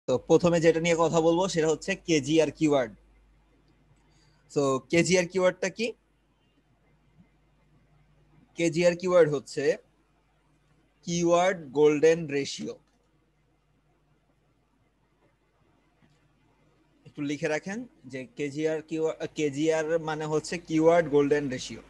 তো প্রথমে যেটা নিয়ে কথা বলবো সেটা হচ্ছে কেজিআর কিওয়ার্ড। সো কেজিআর কিওয়ার্ডটা কি? কেজিআর কিওয়ার্ড হচ্ছে কিওয়ার্ড গোল্ডেন রেশিও। একটু লিখে রাখেন যে কেজিআর মানে হচ্ছে keyword golden ratio.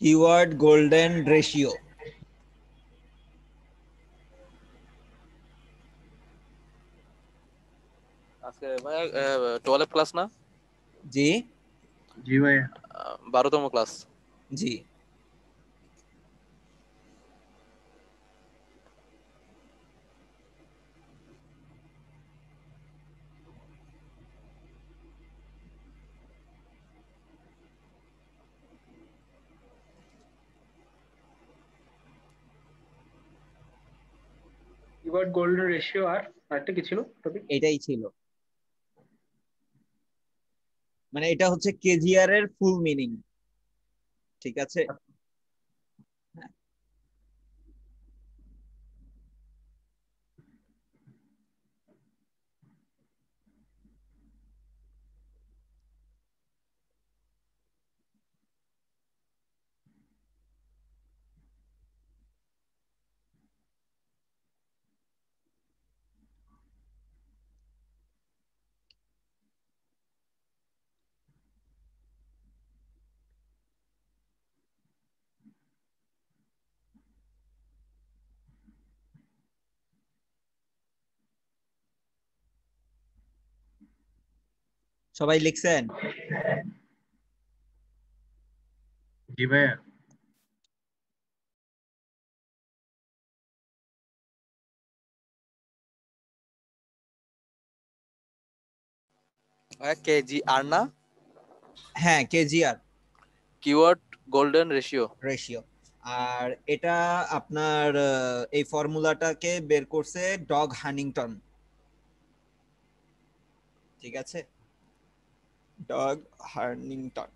Keyword golden ratio. আজকে ভাই 12 ক্লাস না? জি জি ভাই 12তম ক্লাস। জি। কিওয়ার্ড গোল্ডেন রেশিও আর আরেকটা কি ছিল টপিক? এটাই ছিল, মানে এটা হচ্ছে কেজিআর এর ফুল মিনিং। ঠিক আছে। হ্যাঁ। সবাই লিখছেন? জি ভাইয়া। কেজিআর না? হ্যাঁ, KGR keyword golden ratio. Ratio. আর এটা আপনার এই ফর্মুলাটাকে বের করছে ডগ হানিংটন। ঠিক আছে, ডগ হানিংটন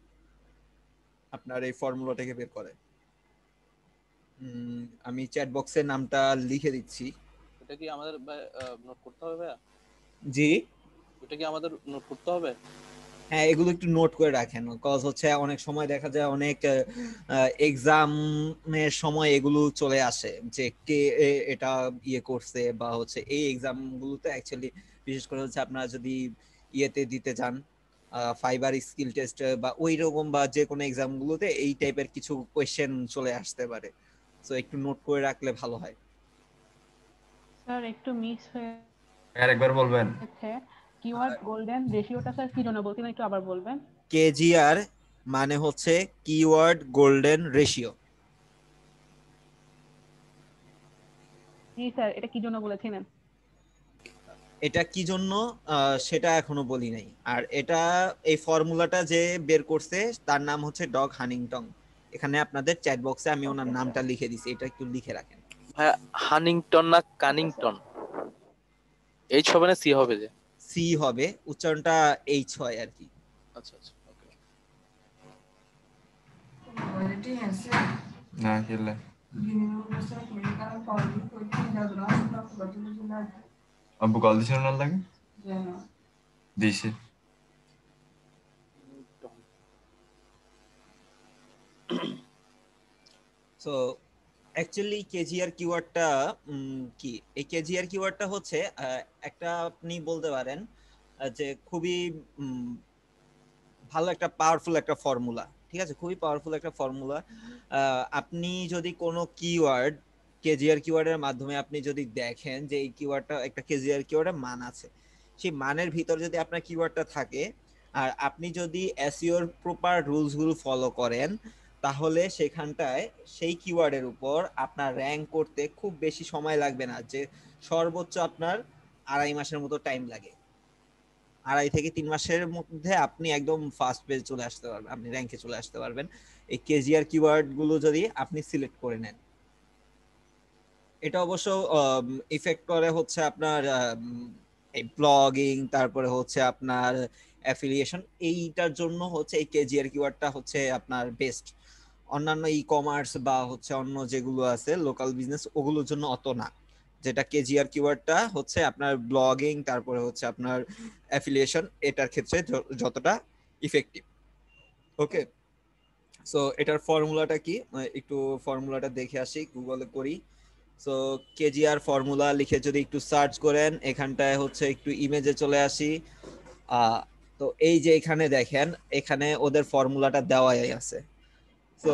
আপনার এই ফর্মুলাটাকে বের করে। আমি চ্যাট বক্সে নামটা লিখে দিচ্ছি। এটা কি আমাদের নোট করতে হবে ভাইয়া? জি এটা কি আমাদের নোট করতে হবে? হ্যাঁ, এগুলো একটু নোট করে রাখেন, কজ হচ্ছে অনেক সময় দেখা যায় অনেক এক্সামের সময় এগুলো চলে আসে যে কে এটা ইয়ে করছে, বা হচ্ছে এই এক্সাম গুলোতে অ্যাকচুয়ালি বিশেষ করে হচ্ছে আপনারা যদি ইয়েতে দিতে চান ফাইবার স্কিল টেস্ট বা ওই রকম বা যে কোনো এক্সাম গুলোতে এই টাইপের কিছু কোয়েশ্চেন চলে আসতে পারে। সো একটু নোট করে রাখলে ভালো হয়। স্যার একটু মিস হয়ে আরেকবার বলবেন? গেছে, কিওয়ার্ড গোল্ডেন রেশিওটা স্যার কি জন্য বলছেন একটু আবার বলবেন? কেজিআর মানে হচ্ছে কিওয়ার্ড গোল্ডেন রেশিও। জি স্যার, এটা কি জন্য বলেছিলেন? এটা কি জন্য সেটা এখনো বলি নাই। আর এটা এই ফর্মুলাটা যে বের করছে তার নাম হচ্ছে ডগ হানিংটন। এখানে আপনাদের চ্যাট বক্সে আমি ওনার ওকে নামটা লিখে দিছি, এটা একটু লিখে রাখেন। ভাইয়া হানিংটন না কানিংটন? এইচ হবে না সি হবে? যে সি হবে, উচ্চারণটা এইচ হয় আর কি। আচ্ছা আচ্ছা ওকে। না খেলে আব্বু কল দিছিল না লাগে দিছে। সো অ্যাকচুয়ালি কেজিআর কিওয়ার্ডটা কি? এই কেজিআর কিওয়ার্ডটা হচ্ছে একটা আপনি বলতে পারেন যে খুবই ভালো একটা পাওয়ারফুল একটা ফর্মুলা। ঠিক আছে, খুবই পাওয়ারফুল একটা ফর্মুলা। আপনি যদি কোনো কিওয়ার্ড কেজিআর কিওয়ার্ডের মাধ্যমে আপনি যদি দেখেন যে এই কিওয়ার্ডটা একটা কেজিআর কিওয়ার্ডের মান আছে, সেই মানের ভিতর যদি আপনার কিওয়ার্ডটা থাকে আর আপনি যদি এসইওর প্রপার রুলসগুলো ফলো করেন, তাহলে সেখানটায় সেই কিওয়ার্ডের উপর আপনার র্যাঙ্ক করতে খুব বেশি সময় লাগবে না, যে সর্বোচ্চ আপনার 2.5 মাসের মতো টাইম লাগে। 2.5 থেকে 3 মাসের মধ্যে আপনি একদম ফার্স্ট পেজ চলে আসতে পারবেন, আপনি র্যাঙ্কে চলে আসতে পারবেন এই কেজিআর কিওয়ার্ড গুলো যদি আপনি সিলেক্ট করে নেন। এটা অবশ্য ইফেক্ট করে হচ্ছে আপনার এই ব্লগিং, তারপরে হচ্ছে আপনার অ্যাফিলিয়েশন, এইটার জন্য হচ্ছে এই কেজিআর কিওয়ার্ডটা হচ্ছে আপনার বেস্ট। অন্যান্য ই কমার্স বা হচ্ছে অন্য যেগুলো আছে লোকাল বিজনেস, ওগুলোর জন্য অত না। যেটা কেজিআর কিওয়ার্ডটা হচ্ছে আপনার ব্লগিং, তারপরে হচ্ছে আপনার অ্যাফিলিয়েশন, এটার ক্ষেত্রে যতটা ইফেক্টিভ। ওকে, সো এটার ফর্মুলাটা কি, একটু ফর্মুলাটা দেখে আসি, গুগলে করি। সো কেজিআর ফর্মুলা লিখে যদি একটু সার্চ করেন, এখানটায় হচ্ছে একটু ইমেজে চলে আসি। তো এই যে এখানে দেখেন, এখানে ওদের ফর্মুলাটা দেওয়াই আছে। তো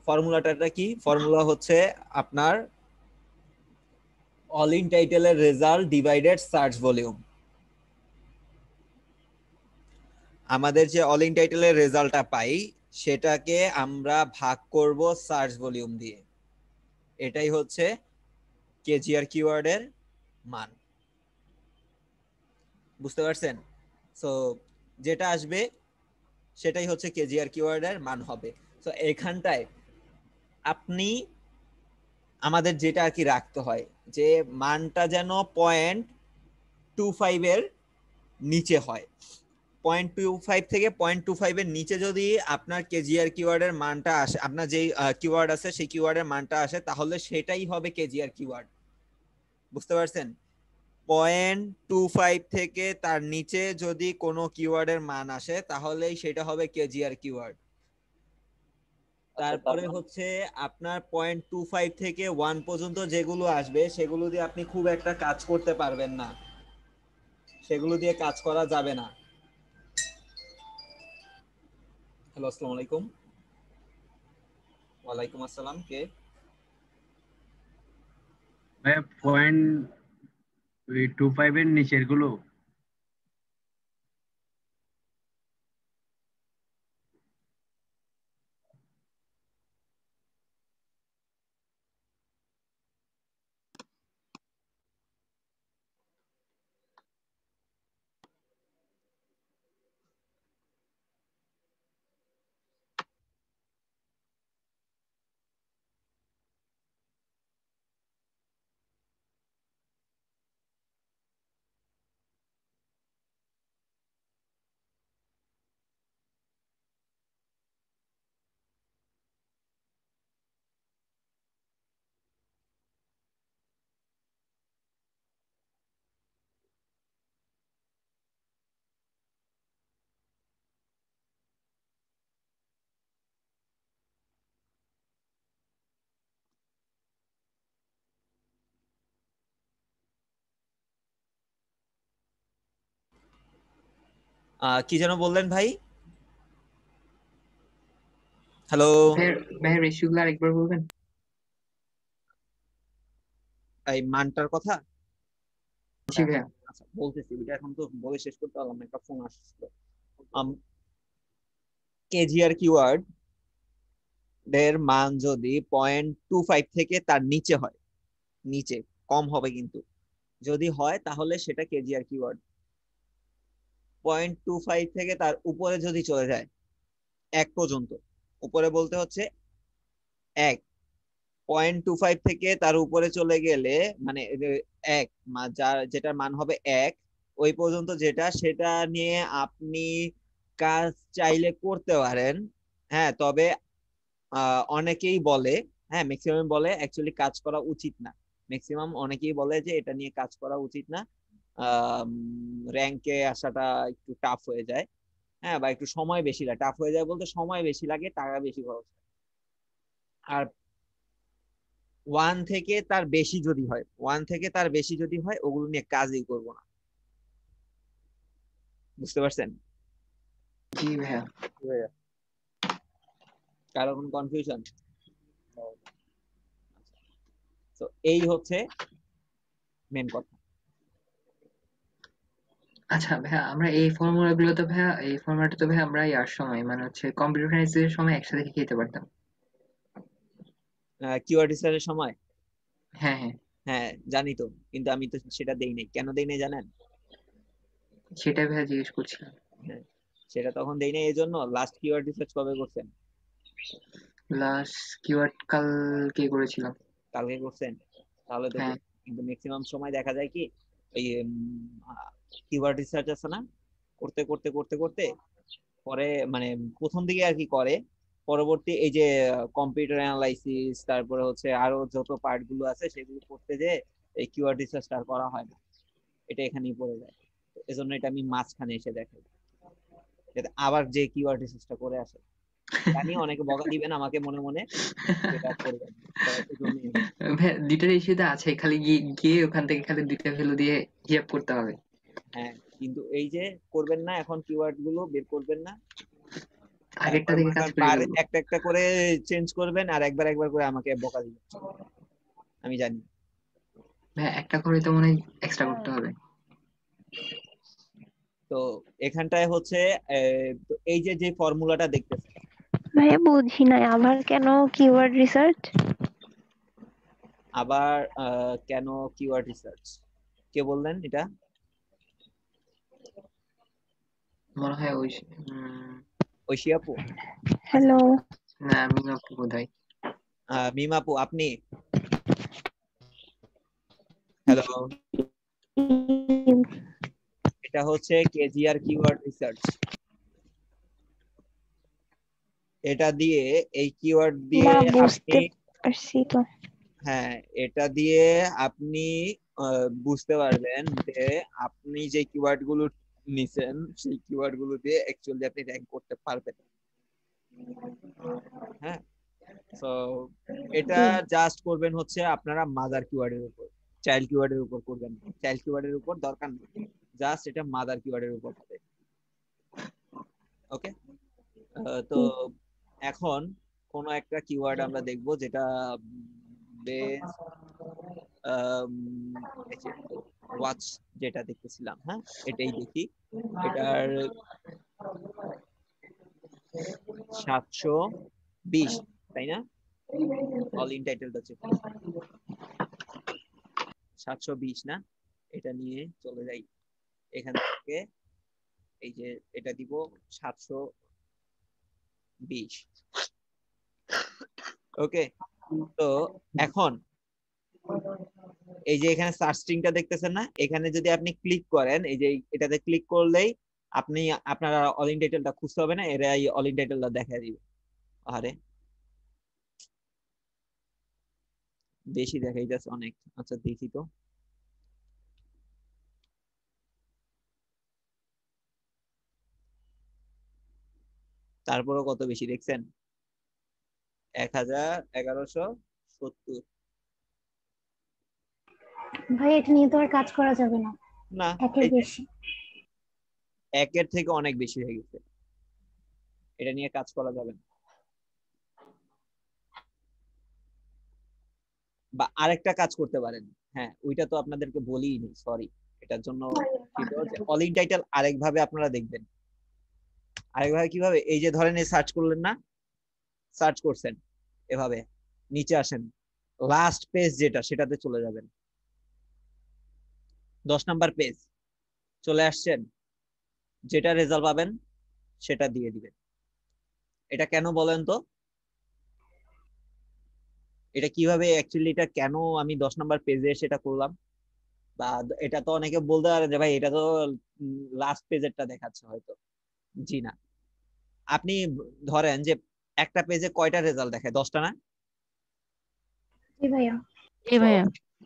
ফর্মুলাটা কি? ফর্মুলা হচ্ছে আপনার অল ইন টাইটেলের রেজাল্ট ডিভাইডেড সার্চ ভলিউম। আমাদের যে অল ইন টাইটেলের রেজাল্টটা পাই, সেটাকে আমরা ভাগ করব সার্চ ভলিউম দিয়ে। এটাই হচ্ছে কেজিআর কিওয়ার্ডের মান। বুঝতে পারছেন? সো যেটা আসবে সেটাই হচ্ছে কেজিআর কিওয়ার্ডের মান হবে। সো এখানটায় আপনি আমাদের যেটা আর কি রাখতে হয়, যে মানটা যেন 0.25 এর নিচে হয়। 0.25 থেকে 0.25 এর নিচে যদি আপনার কেজিআর কিওয়ার্ডের মানটা আসে, আপনার যেই কিওয়ার্ড আছে সেই কিওয়ার্ডের মানটা আসে, তাহলে সেটাই হবে কেজিআর কিওয়ার্ড। বুঝতে পারছেন? 0.25 থেকে তার নিচে যদি কোনো কিওয়ার্ডের মান আসে, তাহলেই সেটা হবে কেজিআর কিওয়ার্ড। তারপরে হচ্ছে আপনার 0.25 থেকে 1 পর্যন্ত যেগুলো আসবে, সেগুলো দিয়ে আপনি খুব একটা কাজ করতে পারবেন না, সেগুলো দিয়ে কাজ করা যাবে না। হ্যালো, আসসালামু আলাইকুম। ওয়ালাইকুম আসসালাম, কে? ভাইয়া 0.25 এর নিচের গুলো। কি যেন বললেন ভাই? হ্যালো। ভাইয়ের ভাইয়ের রেশিওগুলো আরেকবার বলবেন? এই মানটার কথা? জি ভাইয়া। আচ্ছা, বলতেছি, এটা এখন তো বলে শেষ করতে পারলাম না, একটা ফোন আসছিল। কেজিআর কিওয়ার্ড এর মান যদি 0.25 থেকে তার নিচে হয়, নিচে, কম হবে কিন্তু, যদি হয় তাহলে সেটা কেজিআর কিওয়ার্ড। 0.25 থেকে তার উপরে যদি চলে যায়, 1 পর্যন্ত, উপরে বলতে হচ্ছে 1, 0.25 থেকে তার উপরে চলে গেলে মানে 1, যার যেটার মান হবে 1, ওই পর্যন্ত যেটা, সেটা নিয়ে আপনি কাজ চাইলে করতে পারেন। হ্যাঁ, তবে অনেকেই বলে, হ্যাঁ ম্যাক্সিমাম বলে অ্যাকচুয়ালি কাজ করা উচিত না। ম্যাক্সিমাম অনেকেই বলে যে এটা নিয়ে কাজ করা উচিত না, র্যাঙ্কে আসাটা একটু টাফ হয়ে যায়। হ্যাঁ, বা একটু সময় বেশি লাগে, টাফ হয়ে যায় বলতে সময় বেশি লাগে, টাকা বেশি খরচ হয়। আর 1 থেকে তার বেশি যদি হয়, ওগুলো নিয়ে কাজই করবো না। বুঝতে পারছেন? জি ভাইয়া। কারো কোনো কনফিউশন? তো এই হচ্ছে মেন কথা। আচ্ছা ভাইয়া, আমরা এই ফর্মুলা গুলো তো ভাইয়া, এই ফর্মুলাটা তো ভাইয়া আমরা ইয়ার সময় মানে হচ্ছে কম্পিউটার সায়েন্সের সময় একসাথে খেতে পারতাম। কিওয়ার্ড রিসার্চের সময়? হ্যাঁ হ্যাঁ, হ্যাঁ জানি তো, কিন্তু আমি তো সেটা দেই নাই। কেন দেই নাই জানেন? সেটাই ভাইয়া জিজ্ঞেস করছিলাম। হ্যাঁ, সেটা তখন দেই নাই এই জন্য। লাস্ট কিওয়ার্ড রিসার্চ কবে করছেন? লাস্ট কিওয়ার্ড কালকে করেছিলাম। কালকে করছেন? তাহলে দেখুন, হ্যাঁ কিন্তু ম্যাক্সিমাম সময় দেখা যায় কি এই কিওয়ার্ড রিসার্চ আছে না, করতে করতে করতে করতে পরে মানে প্রথম দিকে আর কি করে, পরবর্তী এই যে কম্পিউটার অ্যানালাইসিস, তারপরে হচ্ছে আরো যত পার্ট গুলো আছে সেগুলো করতে যে এই কিওয়ার্ড রিসার্চটা আর করা হয় না, এটা এখানেই পড়ে যায়। তো এজন্য এটা আমি মাঝখানে এসে দেখাই, যাতে আবার যে কিওয়ার্ড রিসার্চটা করে আসে। জানি অনেকে বকা দিবেন আমাকে মনে মনে, এটা করবেন না। তো এজন্যই আমি ভাইয়া দুইটার ইস্যুতে আছে, খালি গিয়ে গিয়ে ওখান থেকে খালি দুইটা ভ্যালু দিয়ে হিসাব করতে হবে। হ্যাঁ, কিন্তু এই যে করবেন না, এখন কিওয়ার্ড গুলো বের করবেন না, আগেরটা তারপরে থেকে মনে কাজ করেন করে বার ফেলবো। একটা একটা করে চেঞ্জ করবেন, আর একবার একবার করে আমাকে বকা দিবেন, আমি জানি। ভাইয়া একটা করে তো মনে হয় এক্সট্রা করতে হবে। তো এখানটায় হচ্ছে তো এই যে যে ফর্মুলাটা দেখতেছেন, ভাইয়া বুঝি নাই, আবার কেন কিওয়ার্ড রিসার্চ? আবার কেন কিওয়ার্ড রিসার্চ, কে বললেন এটা? মনে হয় ওই ঐশী আপু? হ্যালো। না আমি বোধ হয়। মিম আপু আপনি? হ্যালো, এটা হচ্ছে কেজিআর কিওয়ার্ড রিসার্চ। এটা দিয়ে, এই কিওয়ার্ড দিয়ে না, বুঝতে আপনি, পারছি তো। হ্যাঁ এটা দিয়ে আপনি বুঝতে পারবেন যে আপনি যে কিওয়ার্ড গুলো নিছেন সেই কিওয়ার্ড গুলো দিয়ে অ্যাকচুয়ালি আপনি র্যাঙ্ক করতে পারবেন। হ্যাঁ, তো এটা জাস্ট করবেন হচ্ছে আপনারা মাদার কিওয়ার্ডের উপর, চাইল্ড কিওয়ার্ডের উপর করবেন না। চাইল্ড কিওয়ার্ডের উপর দরকার নেই, জাস্ট এটা মাদার কিওয়ার্ডের উপর হবে। ওকে, তো এখন কোন একটা কিওয়ার্ড আমরা দেখবো যেটা বেশ ওয়াচ যেটা দেখতেছিলাম, হ্যাঁ এটাই দেখি। এটার 720, তাই না? অল ইন টাইটেলটা চেক 720 না, এটা নিয়ে চলে যাই এখান থেকে, এই যে এটা দিব 720। ওকে, তো এখন এই যে এখানে সার্চ স্ট্রিংটা দেখতেছেন না, এখানে যদি আপনি ক্লিক করেন, এই যে এটাতে ক্লিক করলেই আপনি আপনারা অল ইন টাইটেলটা খুঁজতে হবে না, এরা এই অল ইন টাইটেলটা দেখা দিবে। আরে বেশি দেখাই যাচ্ছে অনেক, আচ্ছা দেখি তো। তারপরও কত বেশি দেখছেন, 1170। ভাই এটা নিয়ে তো আর কাজ করা যাবে না, না, একের এই যে বেশি। একের থেকে অনেক বেশি হয়ে গেছে, এটা নিয়ে কাজ করা যাবে না। বা আরেকটা কাজ করতে পারেন, হ্যাঁ ওইটা তো আপনাদেরকে বলিই নি, সরি, এটার জন্য ছিল যে অল ইন টাইটেল আরেকভাবে আপনারা দেখবেন। আরেকভাবে কিভাবে, এই যে ধরেন এই সার্চ করলেন না, সার্চ করছেন এভাবে, নিচে আসেন, লাস্ট পেজ যেটা সেটাতে চলে যাবেন, 10 নাম্বার পেজ চলে আসছেন, যেটা রেজাল্ট পাবেন সেটা দিয়ে দিবেন। এটা কেন বলেন তো, এটা কিভাবে অ্যাকচুয়ালি, এটা কেন আমি 10 নাম্বার পেজে সেটা করলাম? বা এটা তো অনেকে বলতে পারে যে ভাই এটা তো লাস্ট পেজেরটা দেখাচ্ছে হয়তো, জি না। আপনি ধরেন যে একটা পেজে কয়টা রেজাল্ট দেখায়, 10টা না? জি ভাইয়া। জি ভাইয়া।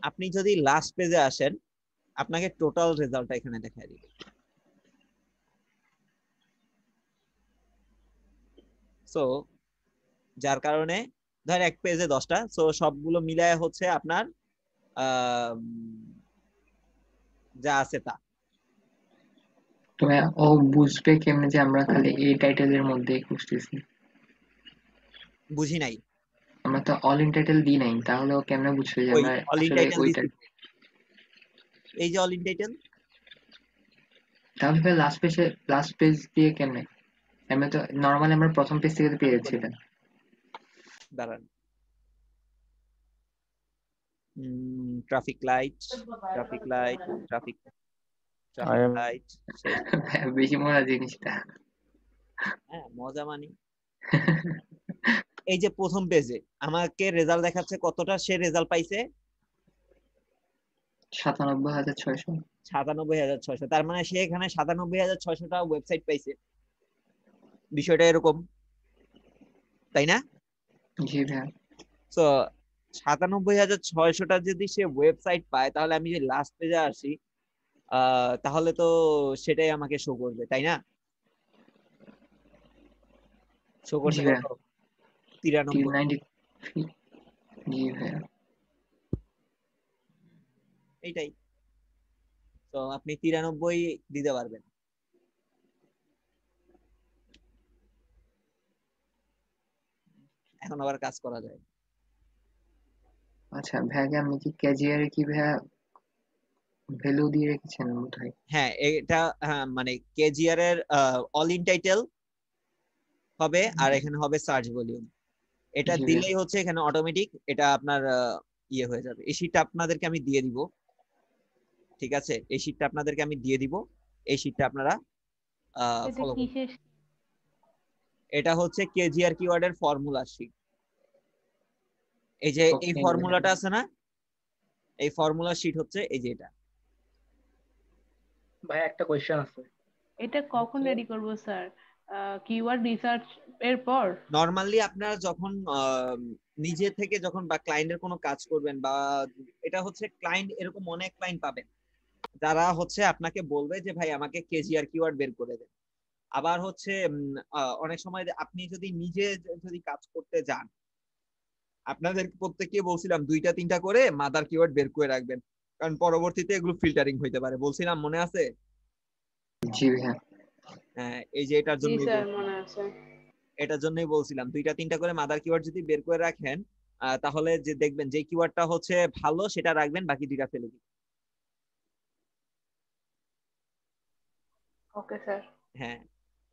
আপনি যদি লাস্ট পেজে আসেন, আপনাকে টোটাল রেজাল্টটা এখানে দেখায় দিবে। সো যার কারণে ধর এক পেজে 10টা, সো সবগুলো মিলায় হচ্ছে আপনার যা আছে তা। তো ভাইয়া ও বুঝবে কেমনে যে আমরা খালি এই টাইটেলের মধ্যে খুঁজতেছি? বুঝি নাই। আমরা তো অল ইন টাইটেল দিই নাই, তাহলে ও কেমনে বুঝবে যে ওই আমরা অল ইন আসলে টাইটেল ওইটা? দিছি, এই যে অল ইন টাইটেল। তাহলে ভাই লাস্ট পেজ দিয়ে কেমনে? এমনি তো নর্মালি আমরা প্রথম পেজ থেকে তো পেয়ে যাচ্ছি এটা। দাঁড়ান, traffic light, traffic light, traffic traffic light, শেষ। ভাইয়া, বেশি মজা জিনিসটা। হ্যাঁ মজা মানি, এই যে প্রথম পেজে আমাকে রেজাল্ট দেখাচ্ছে কতটা, সে রেজাল্ট পাইছে 97,600। 97,600, তার মানে সে এখানে 97,600টা ওয়েবসাইট পাইছে, বিষয়টা এরকম, তাই না? জি ভাইয়া। তো 97,600টা যদি সে ওয়েবসাইট পায়, তাহলে আমি যদি লাস্ট পেজে আসি, তাহলে তো সেটাই আমাকে শো করবে, তাই না? শো জি করছে ভাইয়া। কত? 93। 390। জি ভাইয়া। এইটাই। তো আপনি 93 দিতে পারবেন। এখন আবার কাজ করা যায়। আচ্ছা ভাইয়া, আপনি কি ক্যাজিয়ারে কি ভাইয়া ভ্যালু দিয়ে রেখেছেন বোধহয়? হ্যাঁ, এটা মানে কেজিআর এর অল ইন টাইটেল হবে, আর এখানে হবে সার্চ ভলিউম। এটা জি ভাইয়া। দিলেই হচ্ছে এখানে অটোমেটিক এটা আপনার ইয়ে হয়ে যাবে। এই শীটটা আপনাদেরকে আমি দিয়ে দিব, ঠিক আছে? এই শীটটা আপনাদেরকে আমি দিয়ে দিব, এই শীটটা আপনারা এটা ফলো করুন। কিসের? এটা হচ্ছে কেজিআর কিওয়ার্ডের ফর্মুলা শীট। এই যে এই ওকে ফর্মুলাটা আছে না, এই ফর্মুলা শীট হচ্ছে এই যে এটা। ভাই একটা কোয়েশ্চেন আছে। এটা কখন রেডি করব স্যার? কিওয়ার্ড রিসার্চ এর পর? নরমালি আপনারা যখন নিজে থেকে যখন বা ক্লায়েন্টের কোনো কাজ করবেন, বা এটা হচ্ছে ক্লায়েন্ট, এরকম অনেক ক্লায়েন্ট পাবেন যারা হচ্ছে আপনাকে বলবে যে ভাই আমাকে কেজিআর কিওয়ার্ড বের করে দেন। আবার হচ্ছে অনেক সময় আপনি যদি নিজে যদি কাজ করতে যান, আপনাদের প্রত্যেককে বলছিলাম 2টা 3টা করে মাদার কিওয়ার্ড বের করে রাখবেন, কারণ পরবর্তীতে এগুলো ফিল্টারিং হইতে পারে, বলছিলাম মনে আছে? জি ভাইয়া। হ্যাঁ, এই যে এটার জি জন্যই স্যার, মনে আছে। এটার জন্যই বলছিলাম 2টা 3টা করে মাদার কিওয়ার্ড যদি বের করে রাখেন, তাহলে যে দেখবেন যে কিওয়ার্ডটা হচ্ছে ভালো সেটা রাখবেন, বাকি 2টা ফেলে দিবেন। Okay sir. হ্যাঁ,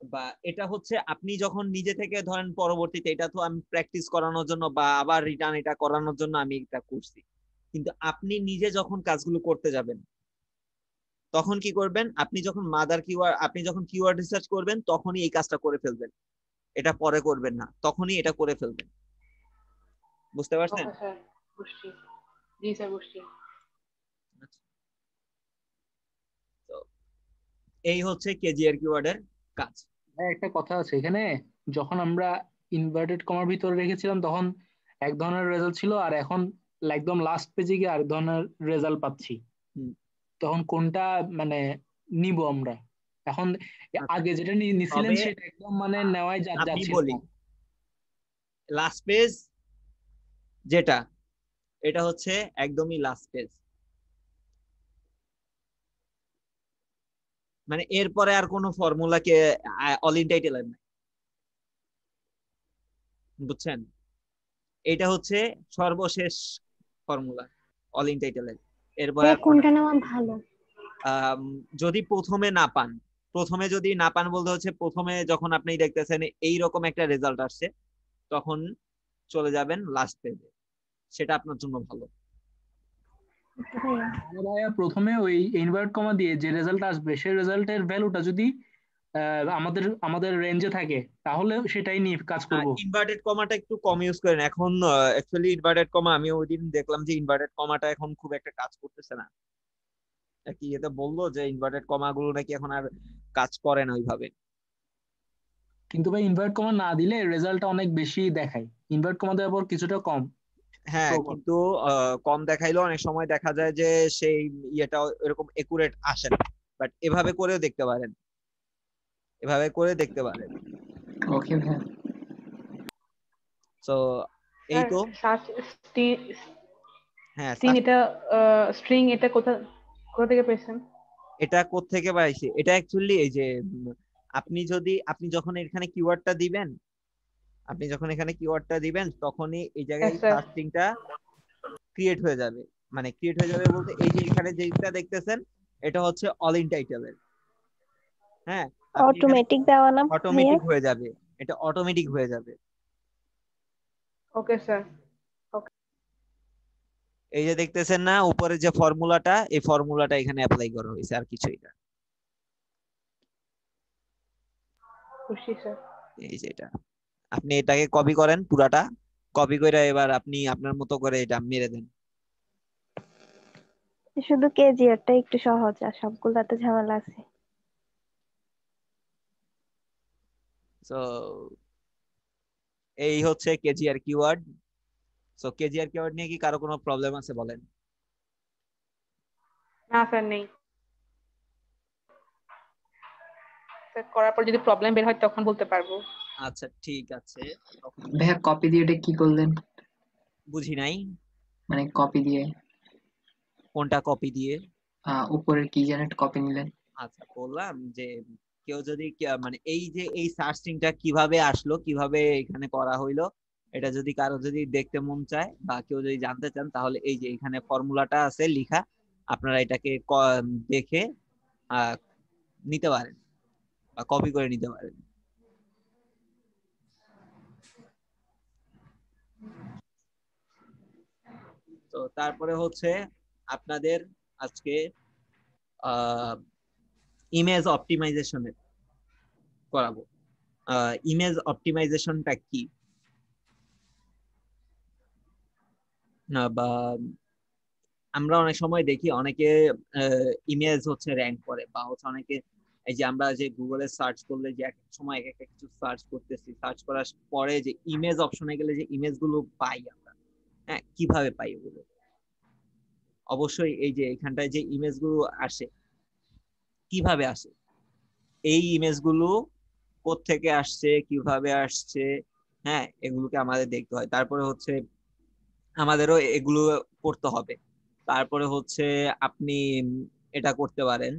বা এটা হচ্ছে আপনি যখন নিজে থেকে ধরেন পরবর্তীতে, এটা তো আমি প্র্যাকটিস করানোর জন্য বা আবার রিটার্ন এটা করানোর জন্য আমি এটা করছি, কিন্তু আপনি নিজে যখন কাজগুলো করতে যাবেন তখন কি করবেন? আপনি যখন মাদার কিওয়ার্ড, আপনি যখন কিওয়ার্ড রিসার্চ করবেন তখনই এই কাজটা করে ফেলবেন, এটা পরে করবেন না, তখনই এটা করে ফেলবেন। বুঝতে পারছেন? ওকে স্যার, বুঝছি। জি স্যার, বুঝছি। তো এই হচ্ছে কেজিআর কিওয়ার্ডের কাজ। ভাই একটা কথা আছে এখানে, যখন আমরা ইনভার্টেড কমার ভিতরে রেখেছিলাম তখন এক ধরনের রেজাল্ট ছিল, আর এখন একদম লাস্ট পেজে গিয়ে আরেক ধরনের রেজাল্ট পাচ্ছি। হুম। তখন কোনটা মানে নিব আমরা এখন? আগে যেটা নিছিলেন তবে সেটা একদম মানে নেওয়াই আমি যাচ্ছিল বলি, না। লাস্ট পেজ যেটা, এটা হচ্ছে একদমই লাস্ট পেজ, মানে এরপরে আর কোনো ফর্মুলাকে অল ইন টাইটেল নাই, বুঝছেন? এটা হচ্ছে সর্বশেষ ফর্মুলা অল ইন টাইটেলের। এরপরে ভাইয়া আর কোনো, কোনটা নেওয়া ভালো? যদি প্রথমে না পান, প্রথমে যদি না পান বলতে হচ্ছে প্রথমে যখন আপনি দেখতেছেন এইরকম একটা রেজাল্ট আসছে, তখন চলে যাবেন লাস্ট পেজে, সেটা আপনার জন্য ভালো। ওকে ভাইয়া। তাহলে ভাইয়া প্রথমে ওই ইনভার্ট কমা দিয়ে যে রেজাল্ট আসবে সেই রেজাল্টের ভ্যালুটা যদি আমাদের আমাদের রেঞ্জে থাকে তাহলে সেটাই নিয়ে কাজ করব। ইনভার্টেড কমাটা একটু কম ইউজ করেন এখন। অ্যাকচুয়ালি ইনভার্টেড কমা আমি ওই দিন দেখলাম যে ইনভার্টেড কমাটা এখন খুব একটা কাজ করতেছে না। কি এটা বললো যে ইনভার্টেড কমা গুলো নাকি এখন আর কাজ করে না ওইভাবে। কিন্তু ভাই ইনভার্ট কমা না দিলে রেজাল্টটা অনেক বেশি দেখায়, ইনভার্ট কমা দেওয়ার পর কিছুটা কম হ্যাঁ, শো করে। কিন্তু কম দেখাইলেও অনেক সময় দেখা যায় যে সেই ইয়েটা এরকম একুরেট আসে না। বাট এভাবে করেও দেখতে পারেন, এভাবে করে দেখতে পারেন। ওকে ভাইয়া। তো এই তো। হ্যাঁ, স্ট্রিং এটা স্ট্রিং এটা কোথা কোথা থেকে পেয়েছেন? এটা কোত্থেকে পাইছি? এটা অ্যাকচুয়ালি এই যে আপনি যখন এখানে কিওয়ার্ডটা দিবেন, আপনি যখন এখানে কিওয়ার্ডটা দিবেন তখনই এই জায়গায় হ্যাঁ স্যার। সার্চিংটা ক্রিয়েট হয়ে যাবে। মানে ক্রিয়েট হয়ে যাবে বলতে এই যে এখানে যেটা দেখতেছেন এটা হচ্ছে অল ইন টাইটেলের। হ্যাঁ, আপনি এখানে অটোমেটিক দেওয়া না ভাইয়া? অটোমেটিক হয়ে যাবে, এটা অটোমেটিক হয়ে যাবে। Okay sir. এই যে দেখতেছেন না উপরে যে ফর্মুলাটা, এই ফর্মুলাটা এখানে অ্যাপ্লাই করা হয়েছে, আর কিছুই না। খুশি স্যার। এই যে এটা আপনি এটাকে কপি করেন, পুরাটা কপি করে এবার আপনি আপনার মতো করে এটা মেরে দেন। শুধু কেজিআরটা একটু সহজ, আর সবগুলাতে ঝামেলা আছে। সো এই হচ্ছে KGR keyword. So KGR keyword নিয়ে কি কারো কোনো প্রবলেম আছে বলেন? না স্যার নেই স্যার, করার পর যদি প্রবলেম বের হয় তখন বলতে পারবো। আচ্ছা ঠিক আছে, তখন ভাইয়া কপি দিয়ে এটা কি করলেন? বুঝি নাই মানে কপি দিয়ে কোনটা কপি দিয়ে। উপরের কি যেন একটা কপি নিলেন। আচ্ছা বললাম যে কেউ যদি মানে এই যে এই সার্চিংটা কিভাবে আসলো, কিভাবে এখানে করা হইলো, এটা যদি কারো যদি দেখতে মন চায় বা কেউ যদি জানতে চান, তাহলে এই যে এখানে ফর্মুলাটা আছে লিখা, আপনারা এটাকে দেখে আহ নিতে পারেন বা কপি করে নিতে পারেন। তো তারপরে হচ্ছে আপনাদের আজকে ইমেজ অপটিমাইজেশনের করাবো। ইমেজ অপটিমাইজেশনটা কি, না বা আমরা অনেক সময় দেখি অনেকে ইমেজ হচ্ছে র্যাঙ্ক করে, বা হচ্ছে অনেকে এই যে আমরা যে গুগলে সার্চ করলে যে এক এক সময় এক একটা কিছু সার্চ করতেছি, সার্চ করার পরে যে ইমেজ অপশনে গেলে যে ইমেজ গুলো পাই আমরা, হ্যাঁ কিভাবে পাই ওগুলো? অবশ্যই এই যে এখানটায় যে ইমেজ গুলো আসে কিভাবে আসে, এই ইমেজ গুলো কোত্থেকে আসছে, কিভাবে আসছে, হ্যাঁ এগুলোকে আমাদের দেখতে হয়। তারপরে হচ্ছে আমাদেরও এগুলো করতে হবে। তারপরে হচ্ছে আপনি এটা করতে পারেন,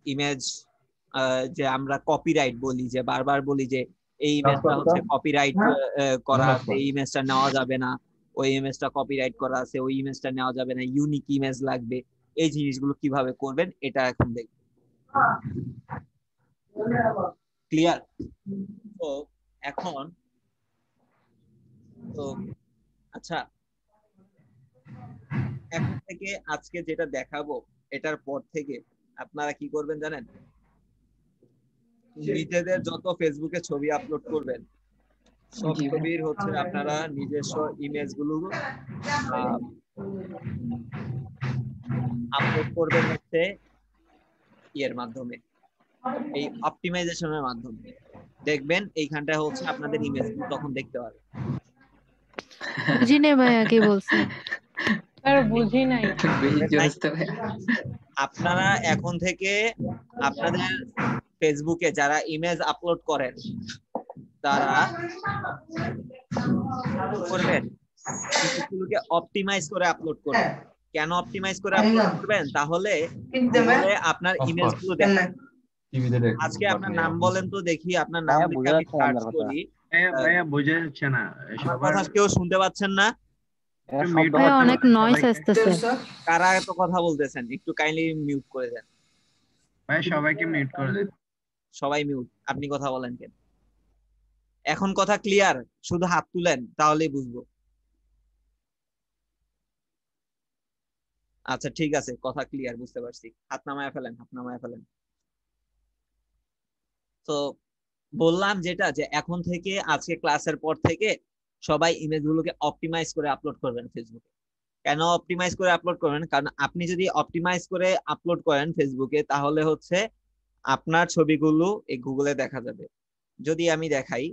ইমেজ যে আমরা কপিরাইট বলি, যে বারবার বলি যে এই ইমেজটা হচ্ছে কপিরাইট করা আছে, এই ইমেজটা নেওয়া যাবে না, ওই ইমেজটা কপিরাইট করা আছে, ওই ইমেজটা নেওয়া যাবে না, ইউনিক ইমেজ লাগবে। এই জিনিসগুলো কিভাবে করবেন এটা এখন দেখবেন। ক্লিয়ার? তো এখন তো আচ্ছা, এখন থেকে আজকে যেটা দেখাবো এটার পর থেকে আপনারা কি করবেন জানেন? নিজেদের যত ফেসবুকে ছবি আপলোড করবেন, সব জি ভাই। ছবির হচ্ছে আপনারা নিজস্ব ইমেজ গুলো আপলোড করবেন হচ্ছে এর মাধ্যমে, এই অপটিমাইজেশনের মাধ্যমে। দেখবেন এইখানটায় হচ্ছে আপনাদের ইমেজ গুলো তখন দেখতে পারবেন। বুঝি নাই ভাইয়া কি বলছে। স্যার বুঝি নাই। বেশি জোরে তো ভাই। আপনারা এখন থেকে আপনাদের ফেসবুকে যারা ইমেজ আপলোড করেন তারা করবেন ইমেজগুলোকে অপটিমাইজ করে আপলোড করবেন। কেন অপটিমাইজ করে আপলোড করবেন? তাহলে গুগলে আপনার ইমেজগুলো দেখেন। টিভিতে দেখ আজকে আপনার নাম বলেন তো দেখি, আপনার নাম লিখে আমি সার্চ করি। ভাইয়া বোঝা যাচ্ছে না আমার সবার কথা কেউ শুনতে পাচ্ছেন না? একটু mute ভাইয়া করতে অনেক বলেন নয়েস সবাইকে। আসতেছে। কারা এত কথা বলতেছেন একটু কাইন্ডলি মিউট করে দেন। ভাই সবাইকে মিউট করে দেন। সবাই মিউট। আপনি কথা বলেন কেন? এখন কথা ক্লিয়ার? শুধু হাত তুলেন তাহলেই বুঝবো। আচ্ছা ঠিক আছে, কথা ক্লিয়ার, বুঝতে পারছি। হাত নামায় ফেলেন, হাত নামায় ফেলেন। তো বললাম যেটা, যে এখন থেকে আজকে ক্লাসের পর থেকে সবাই ইমেজ গুলোকে অপটিমাইজ করে আপলোড করবেন ফেসবুকে। কেন অপটিমাইজ করে আপলোড করবেন? কারণ আপনি যদি অপটিমাইজ করে আপলোড করেন ফেসবুকে, তাহলে হচ্ছে আপনার ছবিগুলো এই গুগলে দেখা যাবে। যদি আমি দেখাই,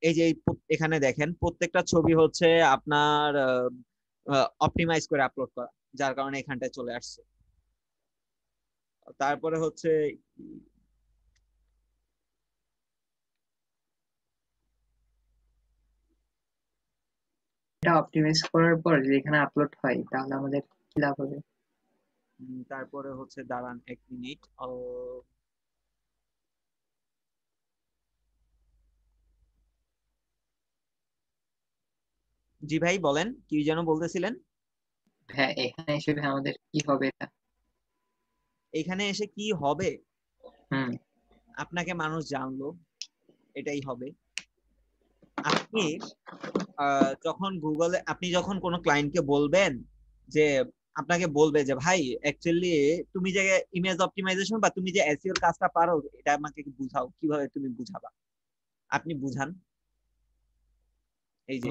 এই যে এখানে দেখেন প্রত্যেকটা ছবি হচ্ছে আপনার অপটিমাইজ করে আপলোড করা, যার কারণে এখানটায় চলে আসছে। তারপরে হচ্ছে এটা অপটিমাইজ করার পর যদি এখানে আপলোড হয় তাহলে আমাদের কি লাভ হবে? তারপরে হচ্ছে দাঁড়ান 1 মিনিট। জি ভাই বলেন, কি যেন বলতেছিলেন? হ্যাঁ, এখানে এসে ভাই আমাদের কি হবে এটা? এখানে এসে কি হবে? হুম। আপনাকে মানুষ জানলো, এটাই হবে। আপনি যখন গুগলে, আপনি যখন কোনো ক্লায়েন্টকে বলবেন, যে আপনাকে বলবে যে ভাই অ্যাকচুয়ালি তুমি যে ইমেজ অপটিমাইজেশন বা তুমি যে এসইও এর কাজটা পারো, এটা আমাকে বুঝাও, কিভাবে তুমি বুঝাবা? আপনি বুঝান। এই যে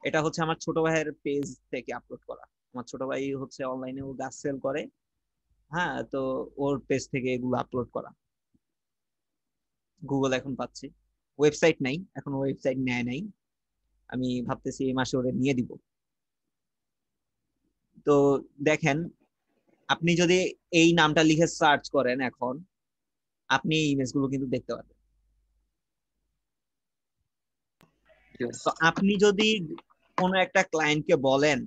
এটা হচ্ছে আমার ছোট ভাইয়ের পেজ থেকে আপলোড করা। আমার ছোট ভাই হচ্ছে অনলাইনে ও গাছ সেল করে, হ্যাঁ, তো ওর পেজ থেকে এগুলো আপলোড করা। গুগল এখন পাচ্ছি, ওয়েবসাইট নাই এখন, ওয়েবসাইট নেয় নাই, আমি ভাবতেছি এই মাসে ওরে নিয়ে দিব। তো দেখেন, আপনি যদি এই নামটা লিখে সার্চ করেন এখন, আপনি এই ইমেজগুলো কিন্তু দেখতে পারবেন। তো আপনি যদি কোনো একটা ক্লায়েন্টকে বলেন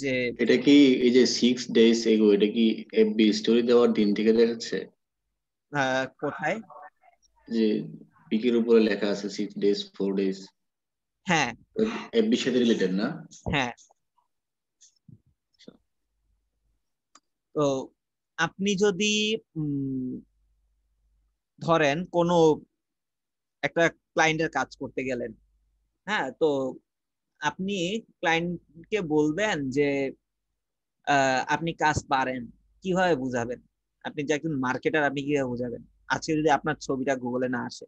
যে এটা কি এই যে 6 days এগো, এটা কি এফবি স্টোরি দেওয়ার দিন থেকে দেখাচ্ছে? কোথায়? যে পিকের উপরে লেখা আছে 6 days 4 days, হ্যাঁ এফবির সাথে রিলেটেড না? হ্যাঁ। তো আপনি যদি ধরেন কোনো একটা ক্লায়েন্টের কাজ করতে গেলেন, হ্যাঁ, তো আপনি ক্লায়েন্টকে বলবেন যে আপনি কাজ পারেন, কিভাবে বুঝাবেন? আপনি যে একজন মার্কেটার, আপনি কিভাবে বুঝাবেন? আজকে যদি আপনার ছবিটা গুগলে না আসে,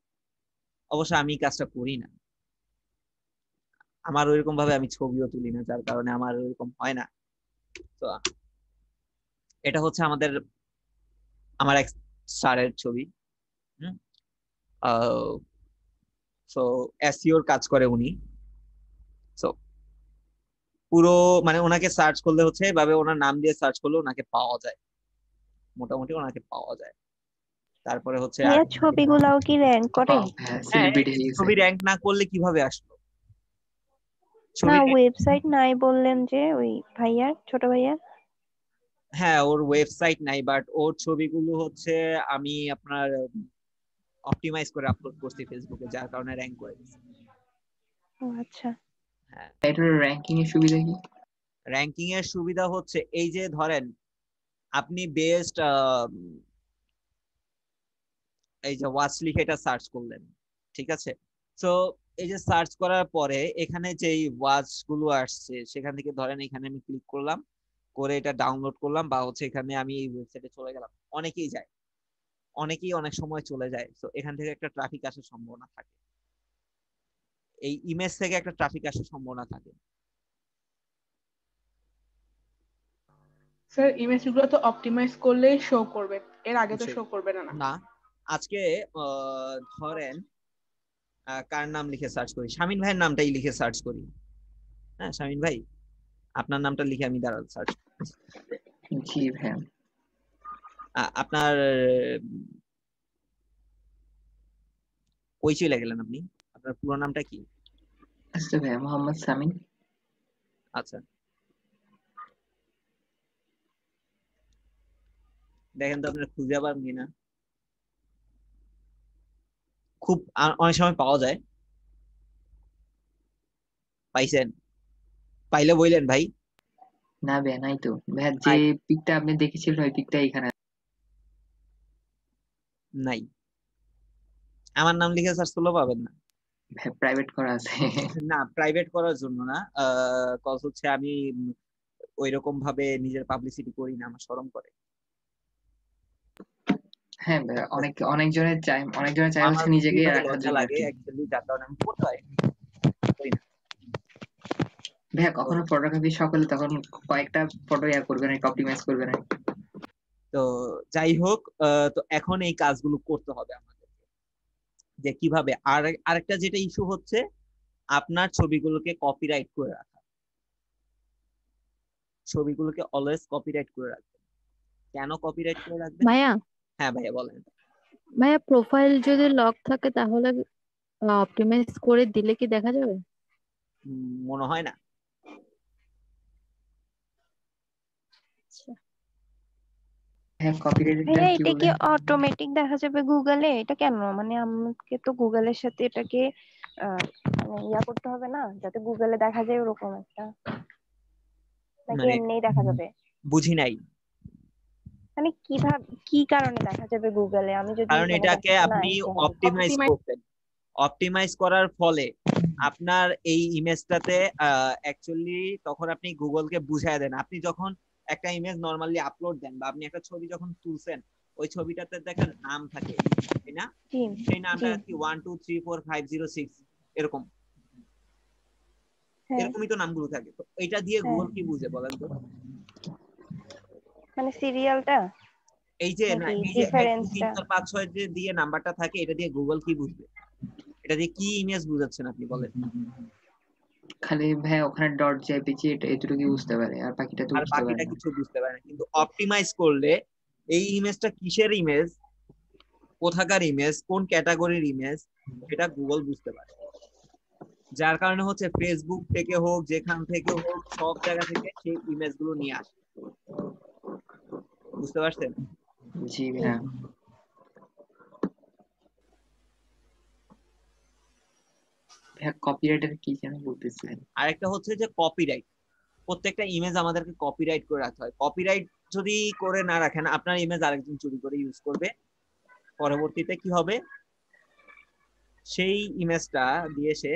অবশ্য আমি কাজটা করি না, আমার ওইরকম ভাবে আমি ছবিও তুলি না, যার কারণে আমার ওইরকম হয় না। তো এটা হচ্ছে আমার এক স্যারের ছবি। সো এসইওর কাজ করে উনি। সো পুরো মানে ওনাকে সার্চ করলে হচ্ছে এভাবে, ওনার নাম দিয়ে সার্চ করলে ওনাকে পাওয়া যায়, মোটামুটি ওনাকে পাওয়া যায়। তারপরে হচ্ছে ভাইয়া ছবিগুলাও কি র্যাঙ্ক করে? ছবি র্যাঙ্ক না করলে কিভাবে আসলো? না, ওয়েবসাইট নাই বললেন যে ওই ভাইয়ার, ছোট ভাইয়ার। হ্যাঁ, ওর ওয়েবসাইট নাই, বাট ওর ছবিগুলো হচ্ছে আমি আপনার অপটিমাইজ করে আপলোড করছি ফেসবুকে, যার কারণে র্যাঙ্ক করে দিয়েছে। ও আচ্ছা। হ্যাঁ, এটার র্যাঙ্কিং এর সুবিধা কি? র্যাঙ্কিং এর সুবিধা হচ্ছে এই যে ধরেন আপনি বেস্ট এই যে ওয়াচ লিখে এটা সার্চ করলেন, ঠিক আছে? তো এই যে সার্চ করার পরে এখানে যে ওয়াচ গুলো আসছে, সেখান থেকে ধরেন এখানে আমি ক্লিক করলাম, করে এটা ডাউনলোড করলাম, বা হচ্ছে এখানে আমি এই ওয়েবসাইটে চলে গেলাম। অনেকেই যায়, অনেকেই অনেক সময় চলে যায়, তো এখান থেকে একটা ট্রাফিক আসার সম্ভাবনা থাকে, এই ইমেজ থেকে একটা ট্রাফিক আসার সম্ভাবনা থাকে। স্যার ইমেজগুলো তো অপটিমাইজ করলে শো করবে, এর আগে তো শো করবে না। না, আজকে ধরেন কার নাম লিখে সার্চ করি, শামিন ভাইয়ের নামটাই লিখে সার্চ করি। হ্যাঁ শামিন ভাই, আপনার নামটা লিখে আমি দাঁড়াল সার্চ। জি ভাই। আপনার কই চলে গেলেন আপনি? আপনার পুরো নামটা কি? আচ্ছা ভাই, মোহাম্মদ সামিন। আচ্ছা, দেখেন তো আপনার খুঁজে পাবেন কিনা। খুব অনেক সময় পাওয়া যায়। পাইছেন? পাইলে বললেন ভাই। না ভাই, নাই তো ভাই, যে পিকটা আপনি দেখেছিলেন ওই পিকটা এখানে নাই। আমার নাম লিখে সার্চ করলেও পাবেন না। প্রাইভেট করা আছে। না, প্রাইভেট করার জন্য না, কজ হচ্ছে আমি ওইরকম ভাবে নিজের পাবলিসিটি করি না, আমার শরম করে। হ্যাঁ ভাই, অনেকজনের চাই হচ্ছে নিজেকে রাখার জন্য লাগে অ্যাকচুয়ালি, যার কারণে আমি করতে হয় ভাই। কখনো ফটোগ্রাফি সকলে তখন কয়েকটা ফটো করবে না, অপটিমাইজ করবে না। তো যাই হোক, তো এখন এই কাজগুলো করতে হবে আমাদের, যে কিভাবে। আরেকটা যেটা ইস্যু হচ্ছে, আপনার ছবিগুলোকে কপিরাইট করে রাখা, ছবিগুলোকে অলওয়েজ কপিরাইট করে রাখবেন। কেন কপিরাইট করে রাখবেন? ভাইয়া, হ্যাঁ ভাইয়া বলেন। ভাইয়া প্রোফাইল যদি লক থাকে তাহলে অপটিমাইজ করে দিলে কি দেখা যাবে? মনে হয় না। হ্যাঁ, কপিরাইটেড ভাইয়া কি এটা কি বলবেন? অটোমেটিক দেখা যাবে গুগলে? এটা কেন? মানে আমাকে তো গুগলের সাথে এটাকে মানে ইয়া করতে হবে না, যাতে গুগলে দেখা যায় ওরকম একটা, নাকি মানে এমনিই দেখা যাবে? বুঝি নাই। মানে কিভাবে, কি কারণে দেখা যাবে গুগলে? আমি যদি কারণ এটাকে আপনি অপটিমাইজ করতেন, অপটিমাইজ করার ফলে আপনার এই ইমেজটাতে অ্যাকচুয়ালি তখন আপনি গুগলকে বুঝায় দেন। আপনি যখন একটা ইমেজ নরমালি আপলোড দেন, বা আপনি একটা ছবি যখন তুলছেন, ওই ছবিটাতে দেখেন নাম থাকে, তাই না? সেই নামটা কি 1 2 3 4 5 0 6 এরকম। হ্যাঁ এরকমই তো নামগুলো থাকে। তো এটা দিয়ে হ্যাঁ গুগল কি বুঝে বলেন তো? মানে সিরিয়ালটা এই যে না, নাকি এই যে 1 2 3 ডিফারেন্সটা? 4 5 6 যে দিয়ে নাম্বারটা থাকে, এটা দিয়ে গুগল কি বুঝবে? এটা দিয়ে কি ইমেজ বুঝাচ্ছেন আপনি বলেন? খালি ভাইয়া ওখানে ডট জেপিজি এটুকুই বুঝতে পারে, আর বাকিটা তো আর বুঝতে পারে বাকিটা না। কিছু বুঝতে পারে না। কিন্তু অপটিমাইজ করলে এই ইমেজটা কিসের ইমেজ, কোথাকার ইমেজ, কোন ক্যাটাগরির ইমেজ, সেটা গুগল বুঝতে পারে। যার কারণে হচ্ছে ফেসবুক থেকে হোক, যেখান থেকে হোক, সব জায়গা থেকে সেই ইমেজ গুলো নিয়ে আসে। বুঝতে পারছেন? জি ভাইয়া। ভাইয়া কপিরাইটের কি যেন বলতেছিলেন? আরেকটা হচ্ছে যে কপিরাইট। প্রত্যেকটা ইমেজ আমাদেরকে কপিরাইট করে রাখতে হয়। কপিরাইট যদি করে না রাখেন, আপনার ইমেজ আরেকজন চুরি করে ইউজ করবে। পরবর্তীতে কি হবে, সেই ইমেজটা দিয়ে সে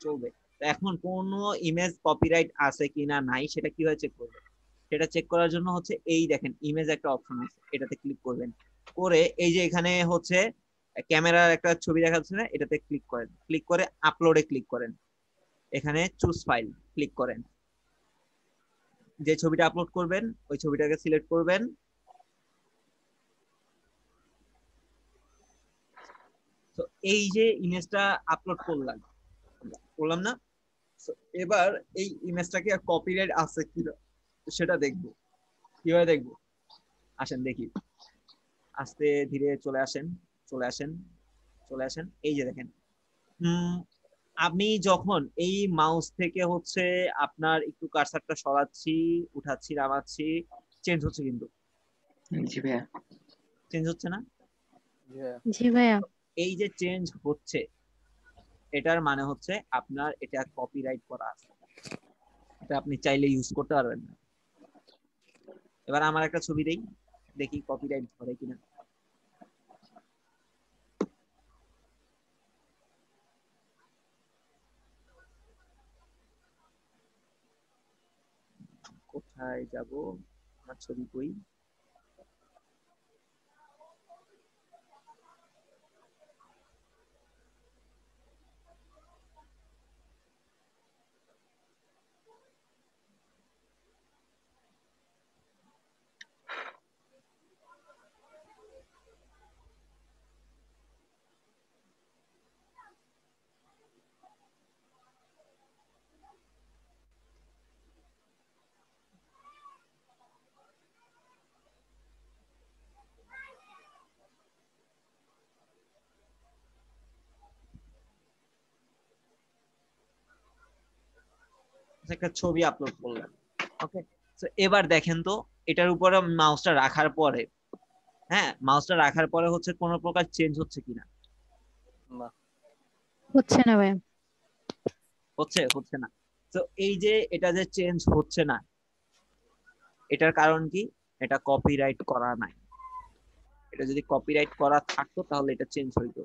চলবে। এখন কোন ইমেজ কপিরাইট আছে কিনা নাই সেটা কিভাবে চেক করবে? সেটা চেক করার জন্য হচ্ছে এই দেখেন ইমেজ একটা অপশন আছে, এটাতে ক্লিক করবেন। করে এই যে এখানে হচ্ছে ক্যামেরার একটা ছবি দেখা যাচ্ছে না, এটাতে ক্লিক করেন। ক্লিক করে আপলোডে ক্লিক করেন। এখানে চুজ ফাইল ক্লিক করেন। যে ছবিটা আপলোড করবেন ওই ছবিটাকে সিলেক্ট করবেন। তো এই যে ইমেজটা আপলোড করলাম না, এবার এই ইমেজটাকে কপিরাইট আছে কিনা সেটা দেখবো। কিভাবে দেখবো? আসেন দেখি। আস্তে ধীরে চলে আসেন, চলে আসেন, চলে আসেন। এই যে দেখেন, আমি যখন এই মাউস থেকে হচ্ছে আপনার একটু কার্সারটা সরাচ্ছি, উঠাচ্ছি, নামাচ্ছি, চেঞ্জ হচ্ছে কিন্তু। জি ভাইয়া। চেঞ্জ হচ্ছে না? জি ভাইয়া। এই যে চেঞ্জ হচ্ছে, এটার মানে হচ্ছে আপনার এটা কপিরাইট করা আছে। এটা আপনি চাইলে ইউজ করতে পারবেন না। এবার আমার একটা ছবি দেই, দেখি কপিরাইট ধরে কিনা। কোথায় যাব, আমার ছবি কই? একটা ছবি আপলোড করলাম। ওকে, তো এবার দেখেন তো এটার উপরে মাউসটা রাখার পরে, হ্যাঁ মাউসটা রাখার পরে হচ্ছে কোনো প্রকার চেঞ্জ হচ্ছে কিনা? না, হচ্ছে না ভাইয়া। হচ্ছে না। তো এই যে এটা যে চেঞ্জ হচ্ছে না, এটার কারণ কি? এটা কপিরাইট করা নাই। এটা যদি কপিরাইট করা থাকতো তাহলে এটা চেঞ্জ হইতো।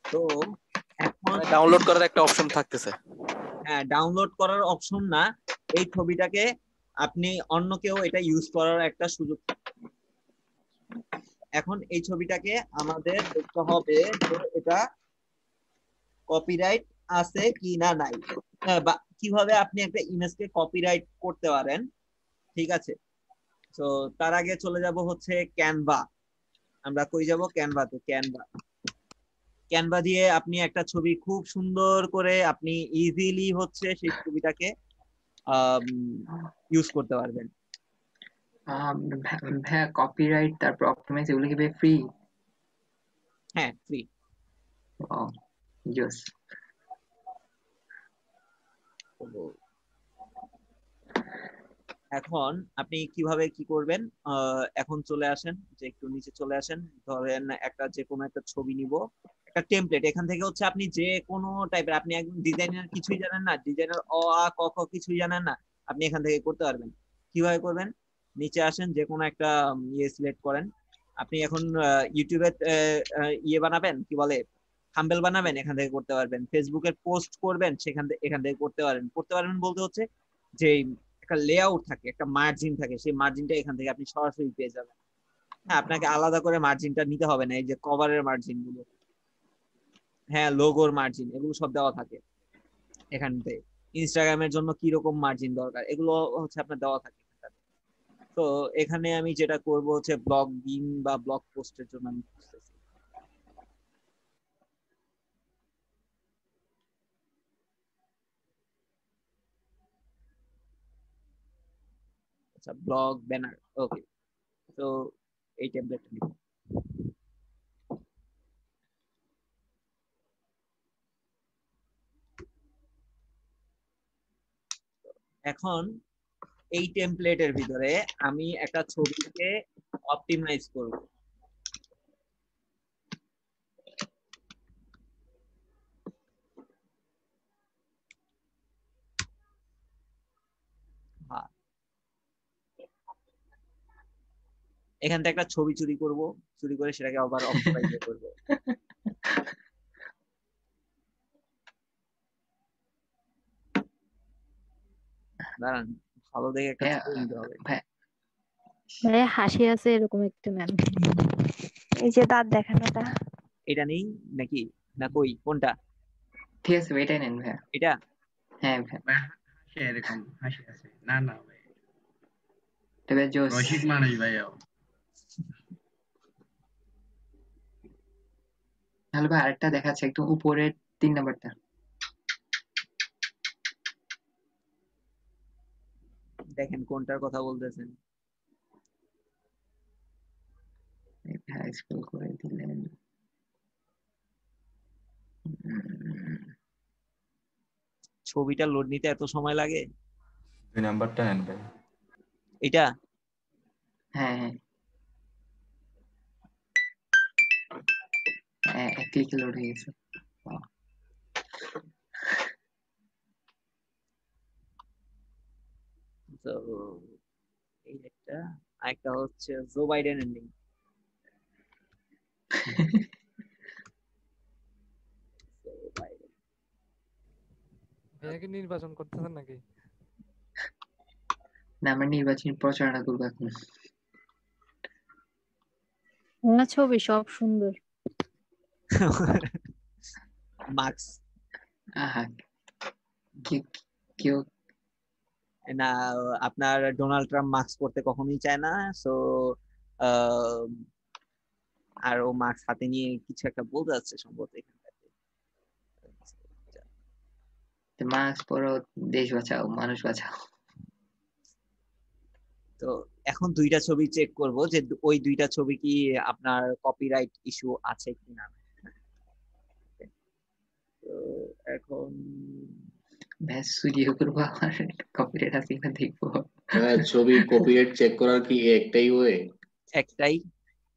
তো এখন ডাউনলোড করার একটা অপশন থাকতেছে। হ্যাঁ, ডাউনলোড করার অপশন না, এই ছবিটাকে আপনি অন্য কেউ এটা ইউজ করার একটা সুযোগ। এখন এই ছবিটাকে আমাদের দেখতে হবে যে এটা কপিরাইট আছে কি না নাই, বা কিভাবে আপনি একটা ইমেজকে কপিরাইট করতে পারেন। ঠিক আছে, তো তার আগে চলে যাব হচ্ছে ক্যানভা। আমরা কই যাব? ক্যানভাতে। ক্যানভা দিয়ে আপনি একটা ছবি খুব সুন্দর করে আপনি ইজিলি হচ্ছে সেই ছবিটাকে ইউজ করতে পারবেন। ভাইয়া কপিরাইট তারপর অপটিমাইজ এগুলো কি ভাই ফ্রি? হ্যাঁ, ফ্রি। ও ইয়েস। এখন আপনি কিভাবে কি করবেন? এখন চলে আসেন, যে একটু নিচে চলে আসেন। ধরেন একটা যে কোনো একটা ছবি নিব, একটা টেমপ্লেট। এখান থেকে হচ্ছে আপনি যে কোনো টাইপের, আপনি একদম ডিজাইনার কিছুই জানেন না, ডিজাইনার অ আ ক খ কিছুই জানেন না, আপনি এখান থেকে করতে পারবেন। কিভাবে করবেন? নিচে আসেন, যে কোনো একটা ইয়ে সিলেক্ট করেন। আপনি এখন ইউটিউবে ইয়ে বানাবেন, কি বলে, থাম্বনেল বানাবেন, এখান থেকে করতে পারবেন। ফেসবুকের পোস্ট করবেন, এখান থেকে করতে পারবেন বলতে হচ্ছে যে একটা লেআউট থাকে, একটা মার্জিন থাকে, সেই মার্জিনটা এখান থেকে আপনি সরাসরি পেয়ে যাবেন। হ্যাঁ, আপনাকে আলাদা করে মার্জিনটা নিতে হবে না, এই যে কভারের মার্জিন গুলো, হ্যাঁ লোগোর মার্জিন এগুলো সব দেওয়া থাকে এখানতে। ইনস্টাগ্রামের জন্য কি রকম মার্জিন দরকার এগুলো হচ্ছে আপনার দেওয়া থাকে। তো এখানে আমি যেটা করব হচ্ছে ব্লগিং বা ব্লগ পোস্টের জন্য আমি খুঁজতেছি। আচ্ছা ব্লগ ব্যানার, ওকে। তো এই টেমপ্লেটটা নিব। এখন এই টেমপ্লেটের ভিতরে আমি একটা ছবিকে অপটিমাইজ করব। হ্যাঁ এখান থেকে একটা ছবি চুরি করব, চুরি করে সেটাকে আবার অপটিমাইজ করব। দাঁড়ান ভালো দেখে একটা ভাইয়া ছবি নিতে হবে। ভাইয়া হাসি আছে এরকম একটু নেন। এই যে দাঁত দেখানোটা, এটা নেই নাকি, না কই কোনটা? ঠিক আছে ভাই, এটাই নেন ভাইয়া। এটা হ্যাঁ ভাইয়া, ভাই হাসি এরকম হাসি আছে না না ভাই, তবে জোস। রসিক মানুষ ভাইয়া। তাহলে ভাই আরেকটা দেখাচ্ছে একদম উপরের 3 নাম্বারটা। দেখেন কোনটার কথা বলতেছেন। ভাইয়া স্ক্রল করে দিলেন। ছবিটা লোড নিতে এত সময় লাগে? 2 নাম্বারটা নেন ভাই। এটা হ্যাঁ হ্যাঁ, এক ক্লিকে লোড হয়ে গেছে। তো এই একটা, আরেকটা হচ্ছে জো বাইডেন এন্ডিং। ভাইয়া কি নির্বাচন করতেছেন নাকি? না, আমরা নির্বাচনী প্রচারণা করবো এখন। ওনার ছবি সব সুন্দর। মার্কস আহা, কেউ না, আপনার ডোনাল্ড ট্রাম্প মার্কস পড়তে কখনোই চায় না। সো আর ও মার্কস হাতে নিয়ে কিছু একটা বলতে যাচ্ছে সম্ভবত এখানটাতে। মাস্ক পরো, দেশ বাঁচাও, মানুষ বাঁচাও। তো এখন দুইটা ছবি চেক করব যে ওই দুইটা ছবি কি আপনার কপিরাইট ইস্যু আছে কিনা। তো এখন ব্যাস স্টুডিও করবো, আমার কপিরাইট আছে কিনা দেখবো। ছবি কপিরাইট চেক করার কি একটাই ওয়ে? একটাই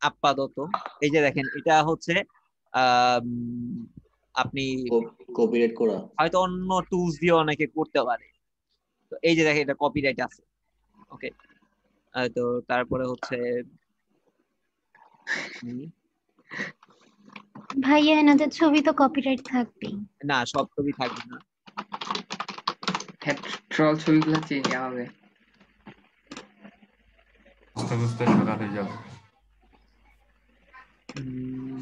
আপাতত। এই যে দেখেন এটা হচ্ছে আপনি কপিরাইট করা হয়তো অন্য টুলস দিয়ে অনেকে করতে পারে। তো এই যে দেখেন এটা কপিরাইট আছে, ওকে। তো তারপরে হচ্ছে ভাইয়া এনাদের ছবি তো কপিরাইট থাকবেই। না সব ছবি থাকবে না। হ্যাঁ, ট্রল ছবিগুলো চেঞ্জ হবে। বুঝতে বুঝতে সকাল হয়ে যাবে।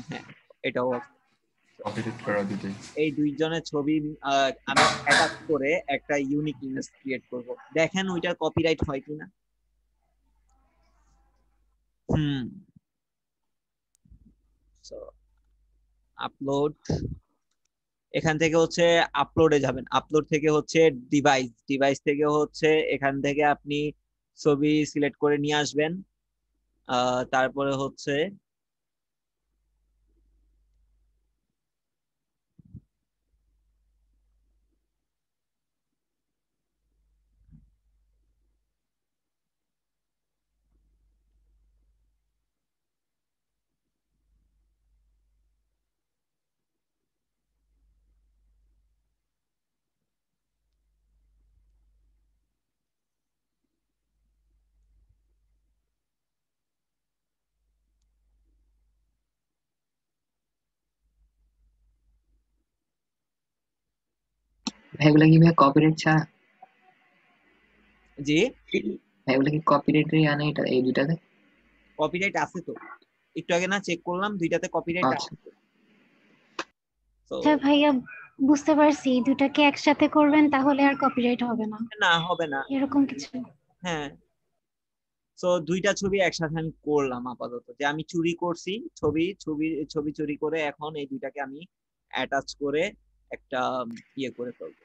হ্যাঁ এটাও কপিরাইট করা দিতে। এই দুইজনের ছবি আমি অ্যাটাচ করে একটা ইউনিক ইমেজ ক্রিয়েট করব। দেখেন ওইটার কপিরাইট হয় কিনা। সো আপলোড, এখান থেকে হচ্ছে আপলোডে যাবেন, আপলোড থেকে হচ্ছে ডিভাইস, ডিভাইস থেকে হচ্ছে এখান থেকে আপনি ছবি সিলেক্ট করে নিয়ে আসবেন। তারপরে হচ্ছে এগুলা কি ভাই কপিরাইট ছাড়া? জি এগুলা কি কপিরাইটই আনে এটা, এই দুইটাতে? কপিরাইট আছে তো, একটু আগে না চেক করলাম দুইটাতে কপিরাইট আছে। তো আচ্ছা ভাইয়া, বুঝতে পারছি দুটাকে একসাথে করবেন তাহলে আর কপিরাইট হবে না, না, হবে না। এরকম কিছু। হ্যাঁ, তো দুইটা ছবি একসাথে আমি করলাম আপাতত, যে আমি চুরি করছি ছবি ছবি ছবি চুরি করে এখন এই দুইটাকে আমি অ্যাটাচ করে একটা ইয়ে করে ফেলবো।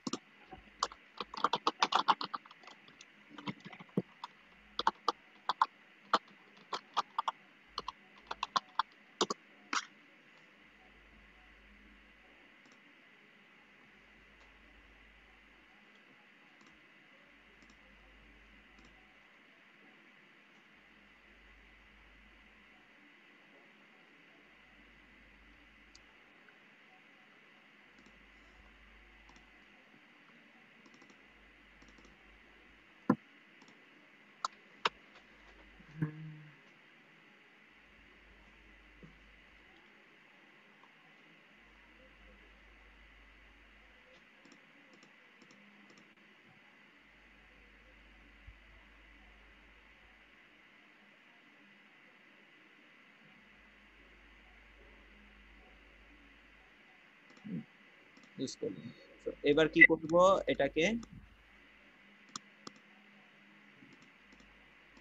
ইউজ করলাম। তো এবার কি করব, এটাকে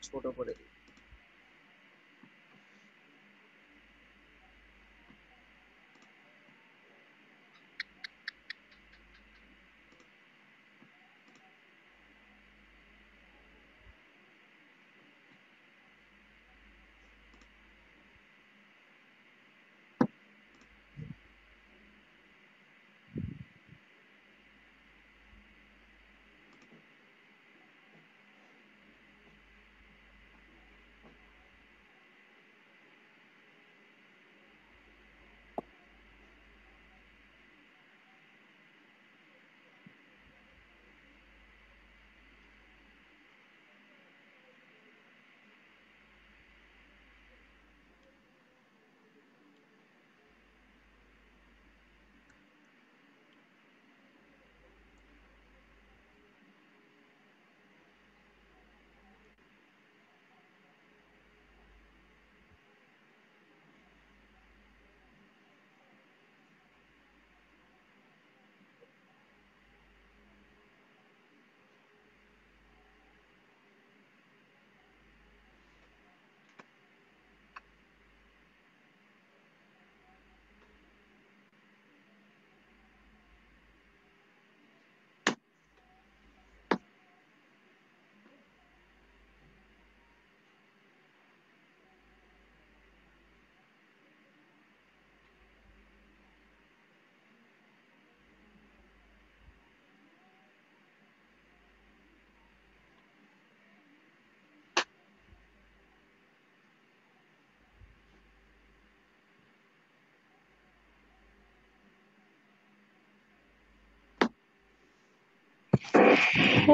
ছোট করে দিই।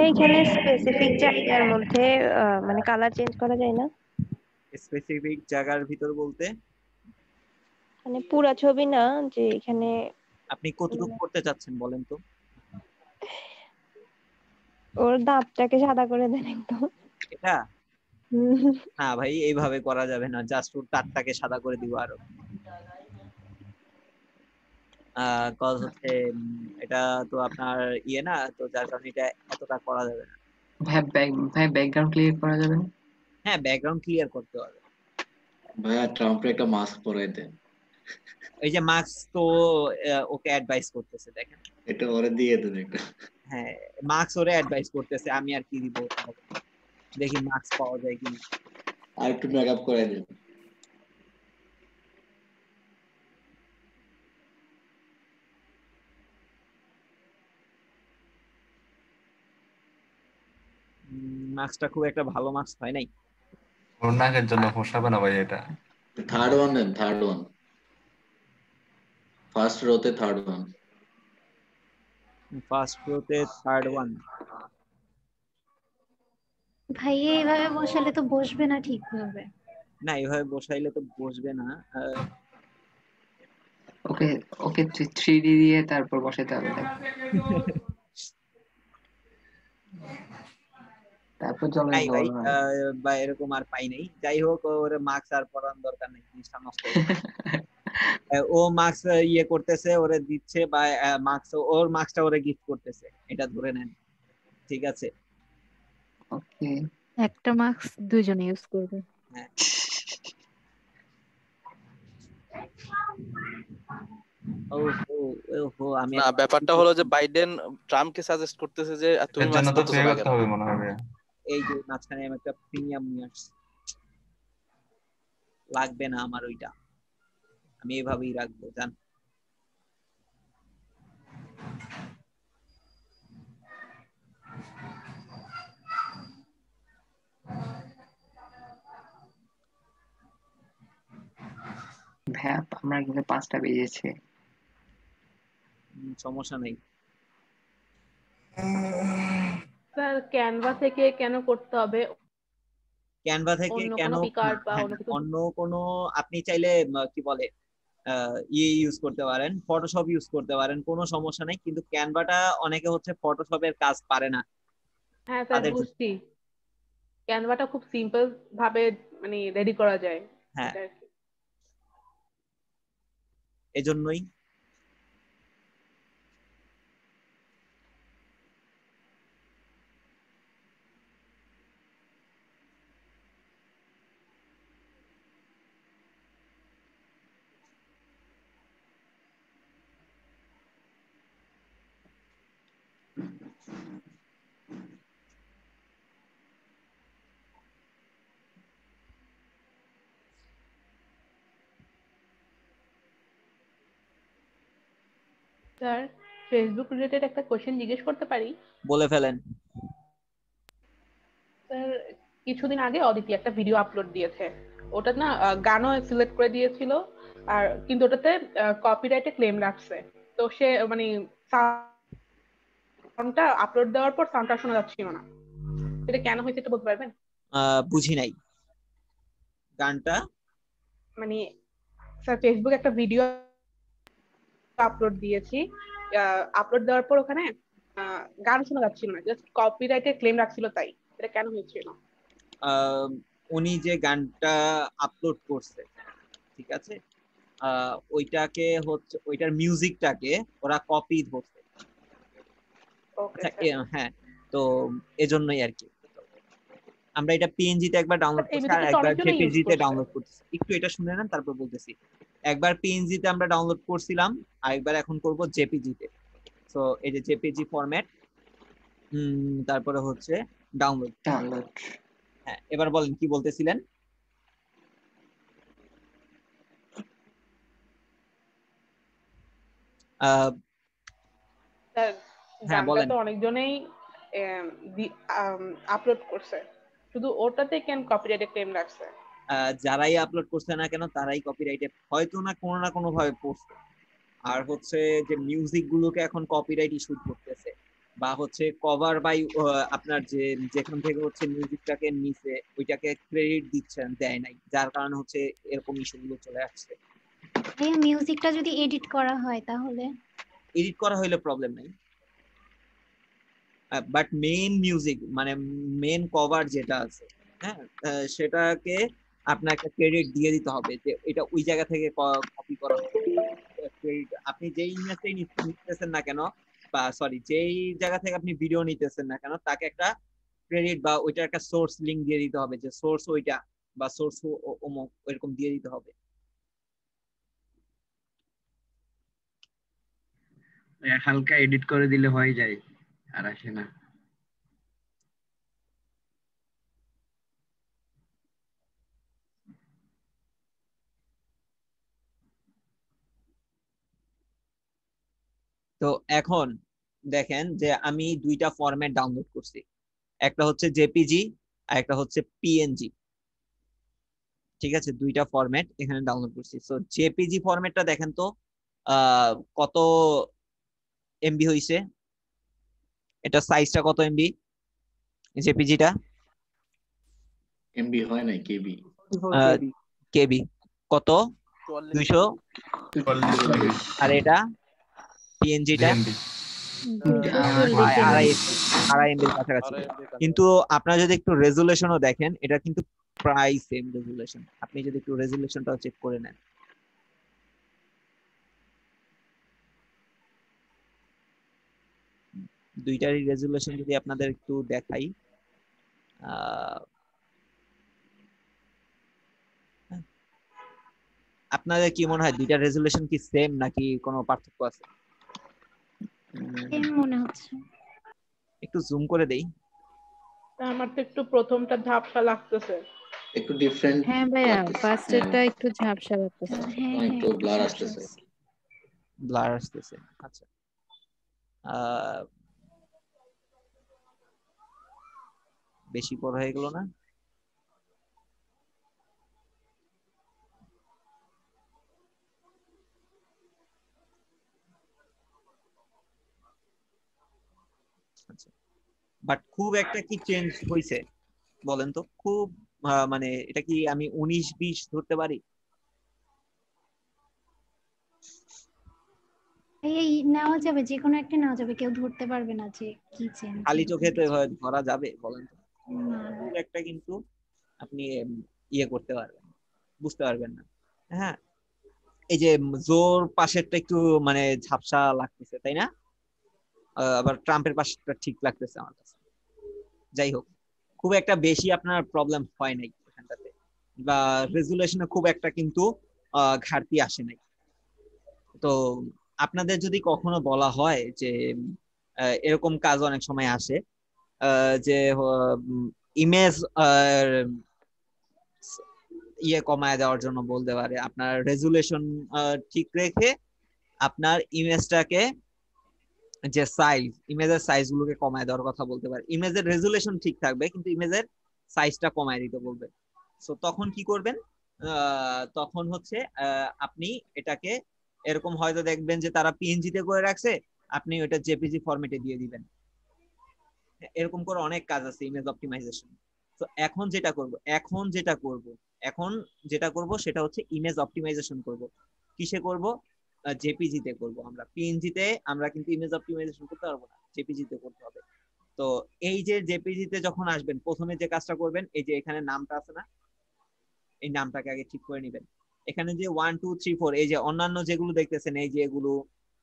এখানে স্পেসিফিক জায়গার মধ্যে মানে কালার চেঞ্জ করা যায় না? স্পেসিফিক জায়গার ভিতর বলতে মানে পুরা ছবি না, যে এখানে আপনি কতটুকু করতে চাচ্ছেন বলেন তো? ওর দাঁতটাকে সাদা করে দেন একদম। এটা হুম। না ভাই, এইভাবে করা যাবে না, জাস্ট ওর দাঁতটাকে সাদা করে দিব আরো। কজ হচ্ছে এটা তো আপনার ইয়ে না, তো যার কারণে এটা এতটা করা যাবে না। ভাই ব্যাকগ্রাউন্ড ক্লিয়ার করা যাবে না? হ্যাঁ, ব্যাকগ্রাউন্ড ক্লিয়ার করতে হবে। ভাইয়া ট্রাম্পের একটা মাস্ক পরাই দেন। এই যে মার্কস তো ওকে অ্যাডভাইস করতেছে, দেখেন। এটা ওরে দিয়ে দেন একটা। হ্যাঁ, মার্কস ওরে অ্যাডভাইস করতেছে, আমি আর কি দিব, দেখি মার্কস পাওয়া যায় কিনা। আর একটু মেকআপ করে দেন। মার্কসটা খুব একটা ভালো মার্কস হয় নাই। ওর নাকের জন্য পোষাবে না ভাই এটা। থার্ড ওয়ান দেন, থার্ড ওয়ান, ফার্স্ট রোতে থার্ড ওয়ান। ফার্স্ট রোতে থার্ড ওয়ান। ভাইয়া এইভাবে বসালে তো বসবে না ঠিকভাবে। না, এইভাবে বসাইলে তো বসবে না। ওকে ওকে 3D দিয়ে তারপর বসাতে হবে তাকে। তারপর জলের নাই ভাই, বল হবে। বা এরকম আর পাই নাই। যাই হোক, ওর মার্কস আর পড়ানোর দরকার নেই, জিনিসটা নষ্ট হয়ে যাবে। ও মার্কস ইয়ে করতেছে, ওরে দিচ্ছে, বা মার্কস ওর মার্কসটা ওরে গিফট করতেছে, এটা ধরে নেন, ঠিক আছে? ওকে। একটা মার্কস দুইজনে ইউজ করবে। হ্যাঁ। আমি না, ব্যাপারটা হলো যে বাইডেন ট্রাম্পকে সাজেস্ট করতেছে যে তুমি এর জন্য মার্কস তো করতেছো পে না করতে কেন। হবে মনে হবে। এই যে মাঝখানে আমি একটা প্রিমিয়াম নিয়ে আসছি, লাগবে না আমার ওইটা, আমি এভাবেই রাখবো জান। ভাইয়া আমার কিন্তু 5টা বেজেছে। সমস্যা নেই। স্যার ক্যানভা থেকে কেন করতে হবে? ক্যানভা থেকে অন্য কেন? কোনো পিকার্ড বা হ্যাঁ, অন্য কিছু? অন্য কোনো আপনি চাইলে কি বলে ইয়ে ইউজ করতে পারেন, ফটোশপ ইউজ করতে পারেন, কোনো সমস্যা নেই, কিন্তু ক্যানভাটা অনেকে হচ্ছে ফটোশপের কাজ পারে না। হ্যাঁ স্যার বুঝছি, ক্যানভাটা খুব সিম্পল ভাবে মানে রেডি করা যায়। হ্যাঁ, এজন্যই। স্যার ফেসবুক রিলেটেড একটা কোশ্চেন জিজ্ঞেস করতে পারি? বলে ফেলেন। স্যার কিছুদিন আগে অদিতি একটা ভিডিও আপলোড দিয়েছে, ওটা না গানও সিলেক্ট করে দিয়েছিল, আর কিন্তু ওটাতে কপিরাইটে ক্লেম রাখছে। তো সে মানে সাউন্ডটা আপলোড দেওয়ার পর সাউন্ডটা শোনা যাচ্ছিল না, এটা কেন হয়েছে এটা বলতে পারবেন? বুঝি নাই গানটা। মানে স্যার ফেসবুক একটা ভিডিও আপলোড দিয়েছি, আপলোড দেওয়ার পর ওখানে গান শোনা যাচ্ছিল না, জাস্ট কপিরাইটে ক্লেম রাখছিল, তাই এটা কেন হয়েছিল? উনি যে গানটা আপলোড করছে, ঠিক আছে, ওইটাকে হচ্ছে ওইটার মিউজিকটাকে ওরা কপি ধরছে। হ্যাঁ, তো এজন্যই আর কি আমরা এটা পিএনজি তে একবার ডাউনলোড করছি আর একবার জেপিজি তে ডাউনলোড করতেছি। একটু এটা শুনে নেন তারপর বলতেছি। একবার পিএনজি তে আমরা ডাউনলোড করছিলাম, আর একবার এখন করব জেপিজি তে। সো এই যে জেপিজি ফরম্যাট, তারপরে হচ্ছে ডাউনলোড। হ্যাঁ, এবার বলেন কি বলতেছিলেন? হ্যাঁ বলেন। তো অনেকজনেই আপলোড করছে, শুধু ওটাতে কেন কপিরাইটে ক্লেম রাখছে? যারাই আপলোড করছে না কেন তারাই কপিরাইটে হয়তো না কোনো ভাবে পড়ছে। আর হচ্ছে যে মিউজিক গুলোকে এখন কপিরাইট ইস্যু করতেছে, বা হচ্ছে কভার বাই আপনার যে যেখান থেকে হচ্ছে মিউজিকটাকে নিচে ওইটাকে ক্রেডিট দিচ্ছেন, দেয় নাই, যার কারণে হচ্ছে এরকম ইস্যুগুলো চলে আসছে। এই মিউজিকটা যদি এডিট করা হয় তাহলে? এডিট করা হইলে প্রবলেম নাই, বাট মেইন মিউজিক মানে মেইন কভার যেটা আছে, হ্যাঁ, সেটাকে আপনার একটা ক্রেডিট দিয়ে দিতে হবে যে এটা ওই জায়গা থেকে কপি করা ক্রেডিট। আপনি যেই ইমেজটাই নিতেছেন না কেন, বা সরি যেই জায়গা থেকে আপনি ভিডিও নিতেছেন না কেন, তাকে একটা ক্রেডিট বা ওইটার একটা সোর্স লিংক দিয়ে দিতে হবে, যে সোর্স ওইটা বা সোর্স এরকম দিয়ে দিতে হবে। হালকা এডিট করে দিলে হয়ে যায়, আর আসে না। তো এখন দেখেন যে আমি দুইটা ফরম্যাট ডাউনলোড করছি, একটা হচ্ছে জেপিজি আর একটা হচ্ছে পিএনজি, ঠিক আছে? দুইটা ফরম্যাট এখানে ডাউনলোড করছি। সো জেপিজি ফরম্যাটটা দেখেন তো কত এমবি হইছে, এটা সাইজটা কত এমবি জেপিজিটা? এমবি হয় না, কেবি। কেবি কত? 200। আর এটা পিএনজিটা আড়াই এমবির কাছাকাছি। কিন্তু আপনারা যদি একটু রেজুলেশনও দেখেন, এটা কিন্তু প্রায় সেম রেজুলেশন, আপনি যদি একটু রেজুলেশনটাও চেক করে নেন। দুইটারই রেজুলেশন যদি আপনাদের একটু দেখাই, আপনাদের কি মনে হয় দুইটা রেজুলেশন কি সেম নাকি কোনো পার্থক্য আছে? সেম মনে হচ্ছে। একটু জুম করে দেই। আমার তো একটু প্রথমটা ঝাপসা লাগতেছে। একটু ডিফারেন্ট হ্যাঁ ভাইয়া, লাগতেছে। ফার্স্টেরটা একটু ঝাপসা লাগতেছে। হ্যাঁ একটু হ্যাঁ ব্লার ঝাপসা আসতেছে। আছে। ব্লার আসতেছে, আচ্ছা। আহ, বেশি বড় হয়ে গেল না? আচ্ছা, বাট খুব একটা কি চেঞ্জ হয়েছে বলেন তো? খুব মানে এটা কি আমি 19-20 ধরতে পারি? এই নেওয়া যাবে, যে কোনো একটা নেওয়া যাবে, কেউ ধরতে পারবে না যে কি চেঞ্জ খালি এরকম চোখে তো কিছু। এভাবে ধরা যাবে বলেন তো? না খুব একটা কিন্তু আপনি ইয়ে করতে পারবেন, বুঝতে পারবেন না। হ্যাঁ, এই যে জোর পাশেরটা একটু মানে ঝাপসা লাগতেছে তাই না? আবার ট্রাম্পের পাশেরটা ঠিক লাগতেছে আমার কাছে। যাই হোক, খুব একটা বেশি আপনার প্রবলেম হয় নাই এখানটাতে, বা রেজুলেশনে খুব একটা কিন্তু ঘাটতি আসে নাই। তো আপনাদের যদি কখনো বলা হয় যে এরকম কাজ অনেক সময় আসে, যে ইমেজ ইয়ে কমায় দেওয়ার জন্য বলতে পারে আপনার রেজুলেশন ঠিক রেখে আপনার ইমেজটাকে, যে সাইজ, ইমেজের সাইজ গুলোকে কমায় দেওয়ার কথা বলতে পারে। ইমেজের রেজুলেশন ঠিক থাকবে কিন্তু ইমেজের সাইজটা কমায় দিতে বলবে। সো তখন কি করবেন? তখন হচ্ছে আপনি এটাকে এরকম হয়তো দেখবেন যে তারা পিএনজি তে করে রাখছে, আপনি ওটা জেপিজি ফরম্যাটে দিয়ে দিবেন। এরকম করে অনেক কাজ আছে ইমেজ অপটিমাইজেশন। তো এখন যেটা করব সেটা হচ্ছে ইমেজ অপটিমাইজেশন করব। কিসে করব? জেপিজি তে করব। আমরা পিএনজি তে আমরা কিন্তু ইমেজ অপটিমাইজেশন করতে পারবো না, জেপিজি তে করতে হবে। তো এই যে জেপিজি তে যখন আসবেন, প্রথমে যে কাজটা করবেন, এই যে এখানে নামটা আছে না, এই নামটাকে আগে ঠিক করে নেবেন। এখানে যে 1 2 3 4 এই যে অন্যান্য যেগুলো দেখতেছেন, এই যে এগুলো,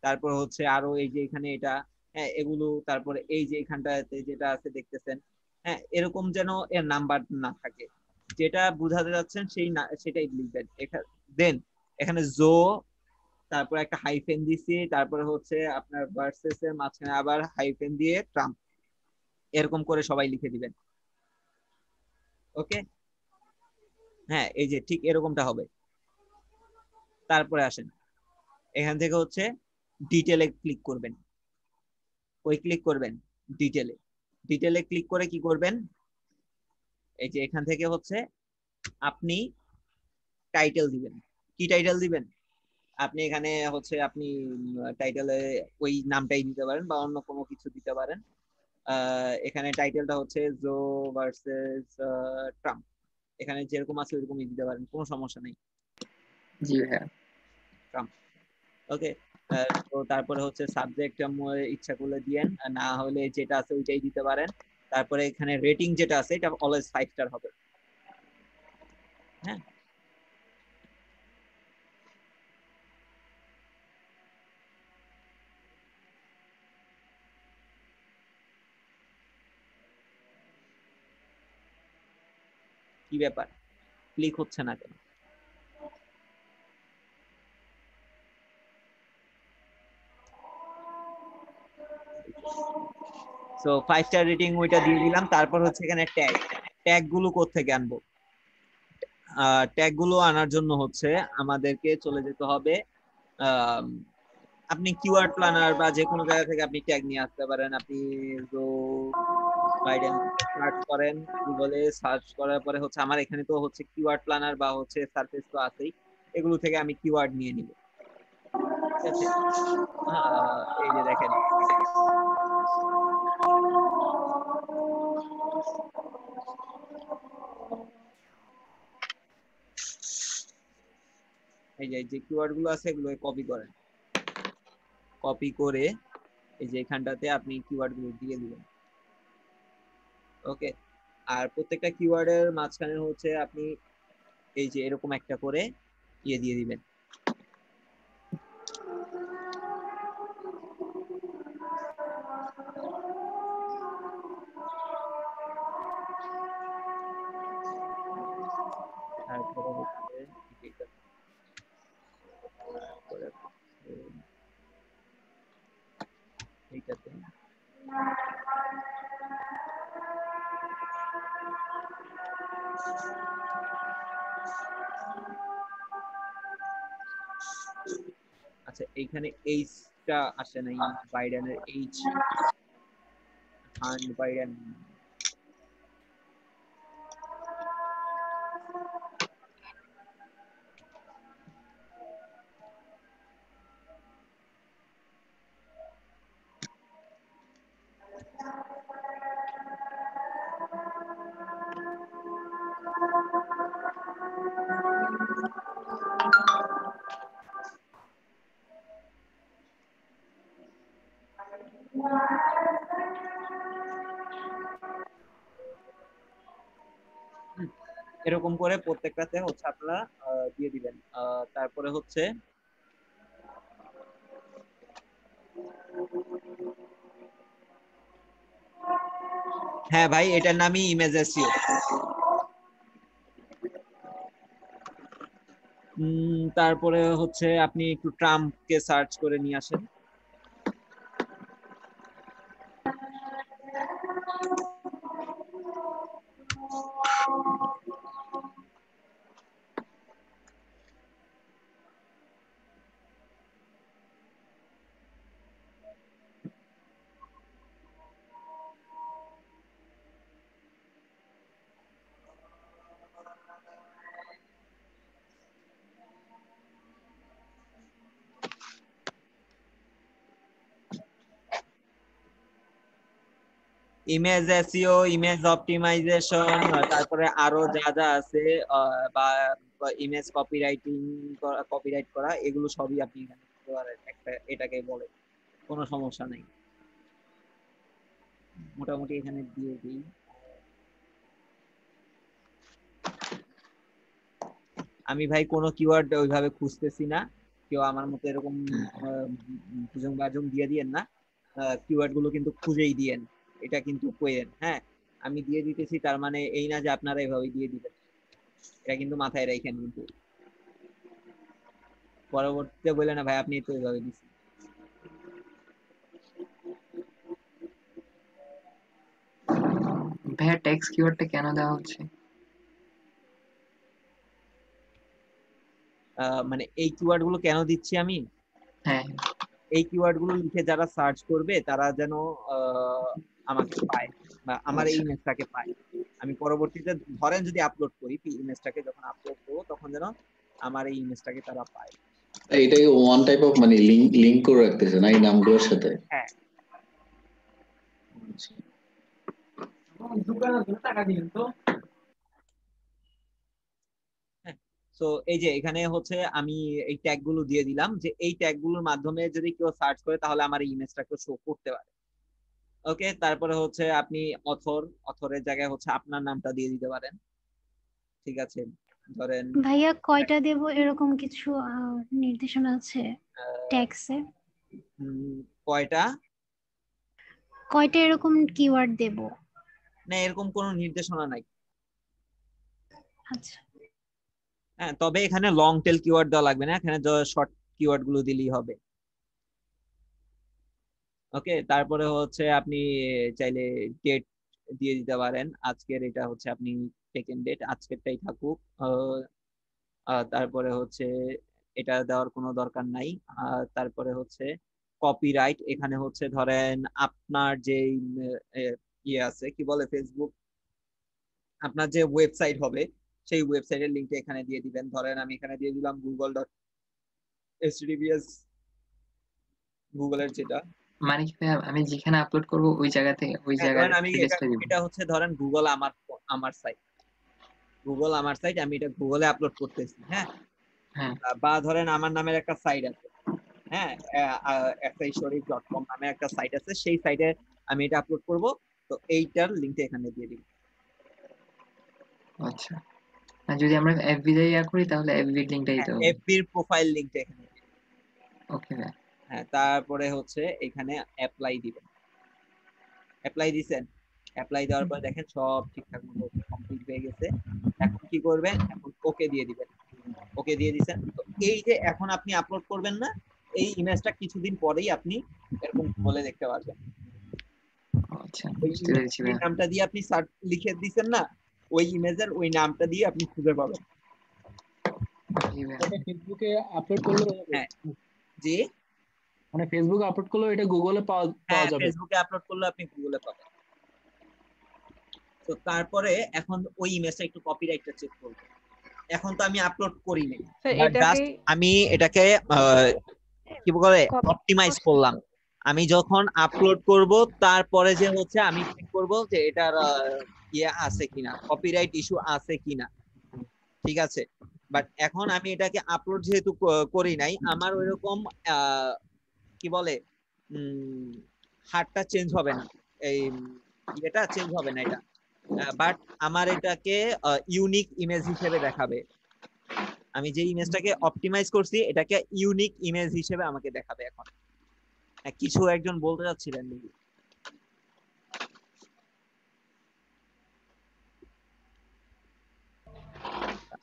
তারপর হচ্ছে আরো এই যে এখানে এটা, হ্যাঁ এগুলো, তারপরে এই যে এখানটাতে যেটা আছে দেখতেছেন, হ্যাঁ এরকম যেন এর নাম্বার না থাকে। যেটা বুঝাতে যাচ্ছেন সেটাই লিখবেন। দেন এখানে জো, তারপর একটা হাইফেন দিছি, তারপরে হচ্ছে আপনার ভার্সেস এর মাঝখানে আবার হাইফেন দিয়ে ট্রাম্প, এরকম করে সবাই লিখে দিবেন। ওকে, হ্যাঁ এই যে ঠিক এরকমটা হবে। তারপরে আসেন, এখান থেকে হচ্ছে ডিটেলে ক্লিক করবেন। ওই ক্লিক করবেন ডিটেলে। ডিটেলে ক্লিক করে কি করবেন? এই যে এখান থেকে হচ্ছে আপনি টাইটেল দিবেন। কি টাইটেল দিবেন? আপনি এখানে হচ্ছে আপনি টাইটেলে ওই নামটাই দিতে পারেন বা অন্য কোনো কিছু দিতে পারেন। এখানে টাইটেলটা হচ্ছে জো ভার্সেস ট্রাম্প। এখানে যেরকম আছে ওইরকমই দিতে পারেন, কোনো সমস্যা নেই। জি ভাইয়া। ট্রাম্প, ওকে। তো তারপরে হচ্ছে সাবজেক্ট ইচ্ছা করলে দিয়েন, না হলে যেটা আছে ওইটাই দিতে পারেন। তারপরে এখানে রেটিং যেটা আছে এটা অলওয়েজ 5 স্টার হবে। হ্যাঁ, কি ব্যাপার, ক্লিক হচ্ছে না কেন? সো 5 স্টার রেটিং ওইটা দিয়ে দিলাম। তারপর হচ্ছে এখানে ট্যাগ গুলো কোত্থেকে আনবো? ট্যাগ গুলো আনার জন্য হচ্ছে আমাদেরকে চলে যেতে হবে, আপনি কিওয়ার্ড প্ল্যানার বা যে কোনো জায়গা থেকে আপনি ট্যাগ নিয়ে আসতে পারেন। আপনি জো বাইডেন সার্চ করেন গুগলে, সার্চ করার পরে হচ্ছে আমার এখানে তো হচ্ছে কিওয়ার্ড প্ল্যানার বা হচ্ছে সারফেস তো আছেই, এগুলো থেকে আমি কিওয়ার্ড নিয়ে নিব। ঠিক আছে, এই যে দেখেন, এই যে কিওয়ার্ড গুলো আছে এগুলো কপি করেন। কপি করে এই যে এখানটাতে আপনি কিওয়ার্ড গুলো দিয়ে দিবেন। ওকে, আর প্রত্যেকটা কিওয়ার্ডের মাঝখানে হচ্ছে আপনি এই যে এরকম একটা করে ইয়ে দিয়ে দিবেন। তারপরে হচ্ছে এটা, তারপরে হচ্ছে এইটাতে আচ্ছা এইখানে এইচটা আসে নাই, বাইডেনের এইচ, হান্ট বাইডেন। এরকম করে প্রত্যেকটাতে হচ্ছে আপনারা দিয়ে দিবেন। তারপরে হচ্ছে হ্যাঁ ভাই, এটার নামই ইমেজ এসইও। তারপরে হচ্ছে আপনি একটু ট্রাম্পকে সার্চ করে নিয়ে আসেন। ইমেজ এসইও, ইমেজ অপটিমাইজেশন, তারপরে আরো যা যা আছে বা ইমেজ কপিরাইটিং, কপিরাইট করা, এগুলো সবই আপনি এখানে করতে পারেন। একটা এটাকে বলে, কোনো সমস্যা নেই। মোটামুটি এখানে দিয়ে দিই। আমি ভাই কোনো কিওয়ার্ড ওইভাবে খুঁজতেছি না, কেউ আমার মতো এরকম খুঁজুম বাজুম দিয়ে দিয়েন না। কিওয়ার্ড গুলো কিন্তু খুঁজেই দিয়েন, এটা কিন্তু কোয়েন। হ্যাঁ, আমি দিয়ে দিতেছি তার মানে এই না যে আপনারা এভাবে দিয়ে দিবেন, এটা কিন্তু মাথায় রাখেন। কিন্তু পরবর্তীতে বলে না ভাই আপনি তো এভাবে দিচ্ছেন। ভাইয়া টেক্সট কিওয়ার্ডটা কেন দেওয়া হচ্ছে? মানে এই কিওয়ার্ড গুলো কেন দিচ্ছি আমি? হ্যাঁ, এই কিওয়ার্ড গুলো লিখে যারা সার্চ করবে তারা যেন আমাকে পায় বা আমার এই ইমেজটাকে পায়। আমি পরবর্তীতে ধরেন যদি আপলোড করি, ইমেজটাকে যখন আপলোড করবো তখন যেন আমার এই ইমেজটাকে তারা পায়। এটাকে ওয়ান টাইপ অফ মানে লিংক করে রাখতেছে না এই নামগুলোর সাথে? হ্যাঁ। তো এই যে এখানে হচ্ছে আমি এই ট্যাগ গুলো দিয়ে দিলাম, যে এই ট্যাগ গুলোর মাধ্যমে যদি কেউ সার্চ করে তাহলে আমার এই ইমেজটাকে শো করতে পারে। ওকে, তারপরে হচ্ছে আপনি অথরের জায়গায় হচ্ছে আপনার নামটা দিয়ে দিতে পারেন। ঠিক আছে, ধরেন ভাইয়া কয়টা দেব এরকম কিছু নির্দেশনা আছে ট্যাক্সে? কয়টা এরকম কিওয়ার্ড দেব? না, এরকম কোনো নির্দেশনা নাই। আচ্ছা। হ্যাঁ, তবে এখানে লং টেল কিওয়ার্ড দেওয়া লাগবে না, এখানে শর্ট কিওয়ার্ড গুলো দিলেই হবে। ওকে, তারপরে হচ্ছে আপনি চাইলে ডেট দিয়ে দিতে পারেন, আজকের এটা হচ্ছে আপনি টেকেন ডেট, আজকেরটাই থাকুক। তারপরে হচ্ছে এটা দেওয়ার কোনো দরকার নাই। তারপরে হচ্ছে কপিরাইট, এখানে হচ্ছে ধরেন আপনার যে ইয়ে আছে কি বলে ফেসবুক, আপনার যে ওয়েবসাইট হবে সেই ওয়েবসাইটের লিঙ্কটা এখানে দিয়ে দিবেন। ধরেন আমি এখানে দিয়ে দিলাম google.https, গুগলের যেটা, মানে কি ভাইয়া আমি যেখানে আপলোড করব ওই জায়গা থেকে ওই জায়গার ধরেন আমি অ্যাড্রেসটা দিব? এটা হচ্ছে ধরেন গুগল আমার সাইট, গুগল আমার সাইট, আমি এটা গুগলে আপলোড করতেছি। হ্যাঁ, হ্যাঁ, বা ধরেন আমার নামের একটা সাইট আছে, হ্যাঁ, এসআইশরীফ.com নামে একটা সাইট আছে, সেই সাইটে আমি এটা আপলোড করব, তো এইটার লিংকটা এখানে দিয়ে দিব। আচ্ছা। আর যদি আমরা এফবি দিয়ে ইয়া করি তাহলে এফবি লিংকটা দিতে হবে? এফবির প্রোফাইল লিংকটা এখানে। ওকে ভাই। হ্যাঁ, তারপরে হচ্ছে এখানে অ্যাপ্লাই দিবেন। অ্যাপ্লাই দিবেন, অ্যাপ্লাই দেওয়ার পর দেখেন সব ঠিকঠাক মতো কমপ্লিট হয়ে গেছে। এখন কি করবেন, এখন ওকে দিয়ে দিবেন। ওকে দিয়ে দিবেন। তো এই যে এখন আপনি আপলোড করবেন না, এই ইমেজটা কিছুদিন পরেই আপনি এরকম বলে দেখতে পারবেন। আচ্ছা ওই বুঝতে পেরেছি ভাইয়া। নামটা দিয়ে আপনি সার্চ লিখে দিবেন না, ওই ইমেজের ওই নামটা দিয়ে আপনি খুঁজে পাবেন। জি ভাইয়া। এটা ফেসবুকে আপলোড করলে হ্যাঁ জি, মানে ফেসবুকে আপলোড করলে এটা গুগলে পাওয়া হ্যাঁ যাবে। ফেসবুকে আপলোড করলে আপনি গুগলে পাবেন। তো তারপরে এখন ওই ইমেজটা একটু কপিরাইটটা চেক করব। এখন তো আমি আপলোড করি নাই, জাস্ট আমি এটাকে কি বলে অপটিমাইজ করলাম। আমি যখন আপলোড করব তারপরে যে হচ্ছে আমি চেক করব যে এটার ইয়ে আছে কিনা, কপিরাইট ইস্যু আছে কিনা, ঠিক আছে। বাট এখন আমি এটাকে আপলোড যেহেতু করি নাই, আমার ওইরকম কি বলে হারটা চেঞ্জ হবে না, এই এটা চেঞ্জ হবে না এটা, বাট আমার এটাকে ইউনিক ইমেজ হিসেবে দেখাবে। আমি যে ইমেজটাকে অপটিমাইজ করছি এটাকে ইউনিক ইমেজ হিসেবে আমাকে দেখাবে। এখন কিছু একজন বলতে চাচ্ছিলেন নাকি?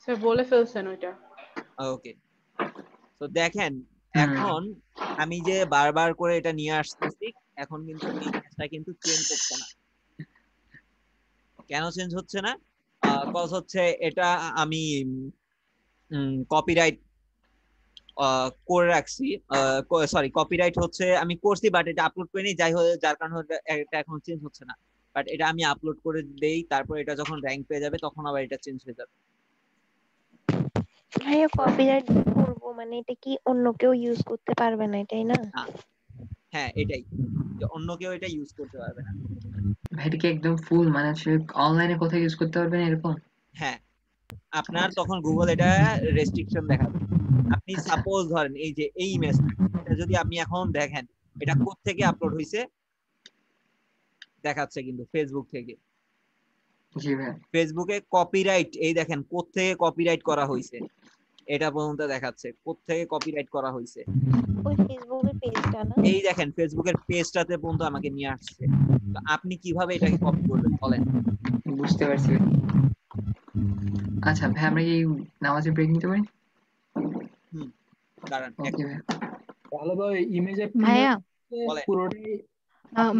স্যার বলে ফেলছেন ওইটা। ওকে, তো দেখেন এখন আমি যে বারবার করে এটা নিয়ে আসতেছি, এখন কিন্তু এই ইমেজটা কিন্তু চেঞ্জ হচ্ছে না। কেন চেঞ্জ হচ্ছে না? কজ হচ্ছে এটা আমি কপিরাইট করে রাখছি, সরি কপিরাইট হচ্ছে আমি করছি বাট এটা আপলোড করিনি, যার কারণে এটা এখন চেঞ্জ হচ্ছে না। বাট এটা আমি আপলোড করে দেই, তারপর এটা যখন র‍্যাঙ্ক পেয়ে যাবে তখন আবার এটা চেঞ্জ হয়ে যাবে। ভাইয়া কপিরাইট করব মানে এটা কি অন্য কেউ ইউজ করতে পারবে না, এটাই না? হ্যাঁ এটাই, যে অন্য কেউ এটা ইউজ করতে পারবে না। ভাই এটা কি একদম ফুল মানে অনলাইনে কোথাও ইউজ করতে পারবেন এরকম? হ্যাঁ, আপনার তখন গুগল এটা রেস্ট্রিকশন দেখাবে। আপনি সাপোজ ধরেন এই যে এই ইমেজটা, এটা যদি আপনি এখন দেখেন এটা কোত্থেকে আপলোড হয়েছে দেখাচ্ছে কিন্তু ফেসবুক থেকে। জি ভাই। ফেসবুকে কপিরাইট এই দেখেন কোত্থেকে কপিরাইট করা হয়েছে এটা পর্যন্ত দেখাচ্ছে, কোত্থেকে কপিরাইট করা হয়েছে। ওই ফেসবুকের পেজটা না? এই দেখেন ফেসবুকের পেজটাতে পর্যন্ত আমাকে নিয়ে আসছে। তো আপনি কিভাবে এটাকে কপি করবেন বলেন? বুঝতে পারছি। আচ্ছা ভাই আমরা কি নামাজে ব্রেক নিতে পারি? দাঁড়ান ওকে ভাই। তাহলে ভাই ইমেজের ভাইয়া পুরোটাই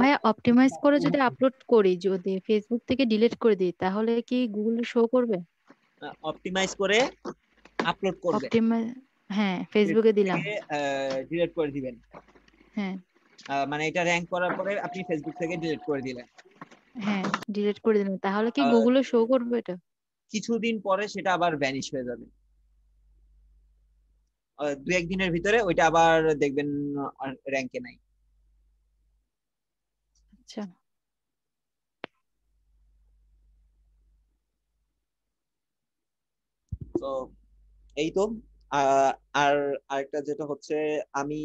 ভাইয়া অপটিমাইজ করে যদি আপলোড করি, যদি ফেসবুক থেকে ডিলিট করে দিই তাহলে কি গুগলে শো করবে? অপটিমাইজ করে আপলোড করবে, হ্যাঁ ফেসবুকে দিলাম, ডিলিট করে দিবেন। হ্যাঁ মানে এটা র‍্যাঙ্ক করার পরে আপনি ফেসবুক থেকে ডিলিট করে দিলেন, হ্যাঁ ডিলিট করে দিলাম, তাহলে কি গুগলে শো করবে এটা? কিছুদিন পরে সেটা আবার ভ্যানিশ হয়ে যাবে। 2-1 দিনের ভিতরে ওইটা আবার দেখবেন র‍্যাঙ্কে নাই। আচ্ছা তো এই তো। আর আরেকটা যেটা হচ্ছে আমি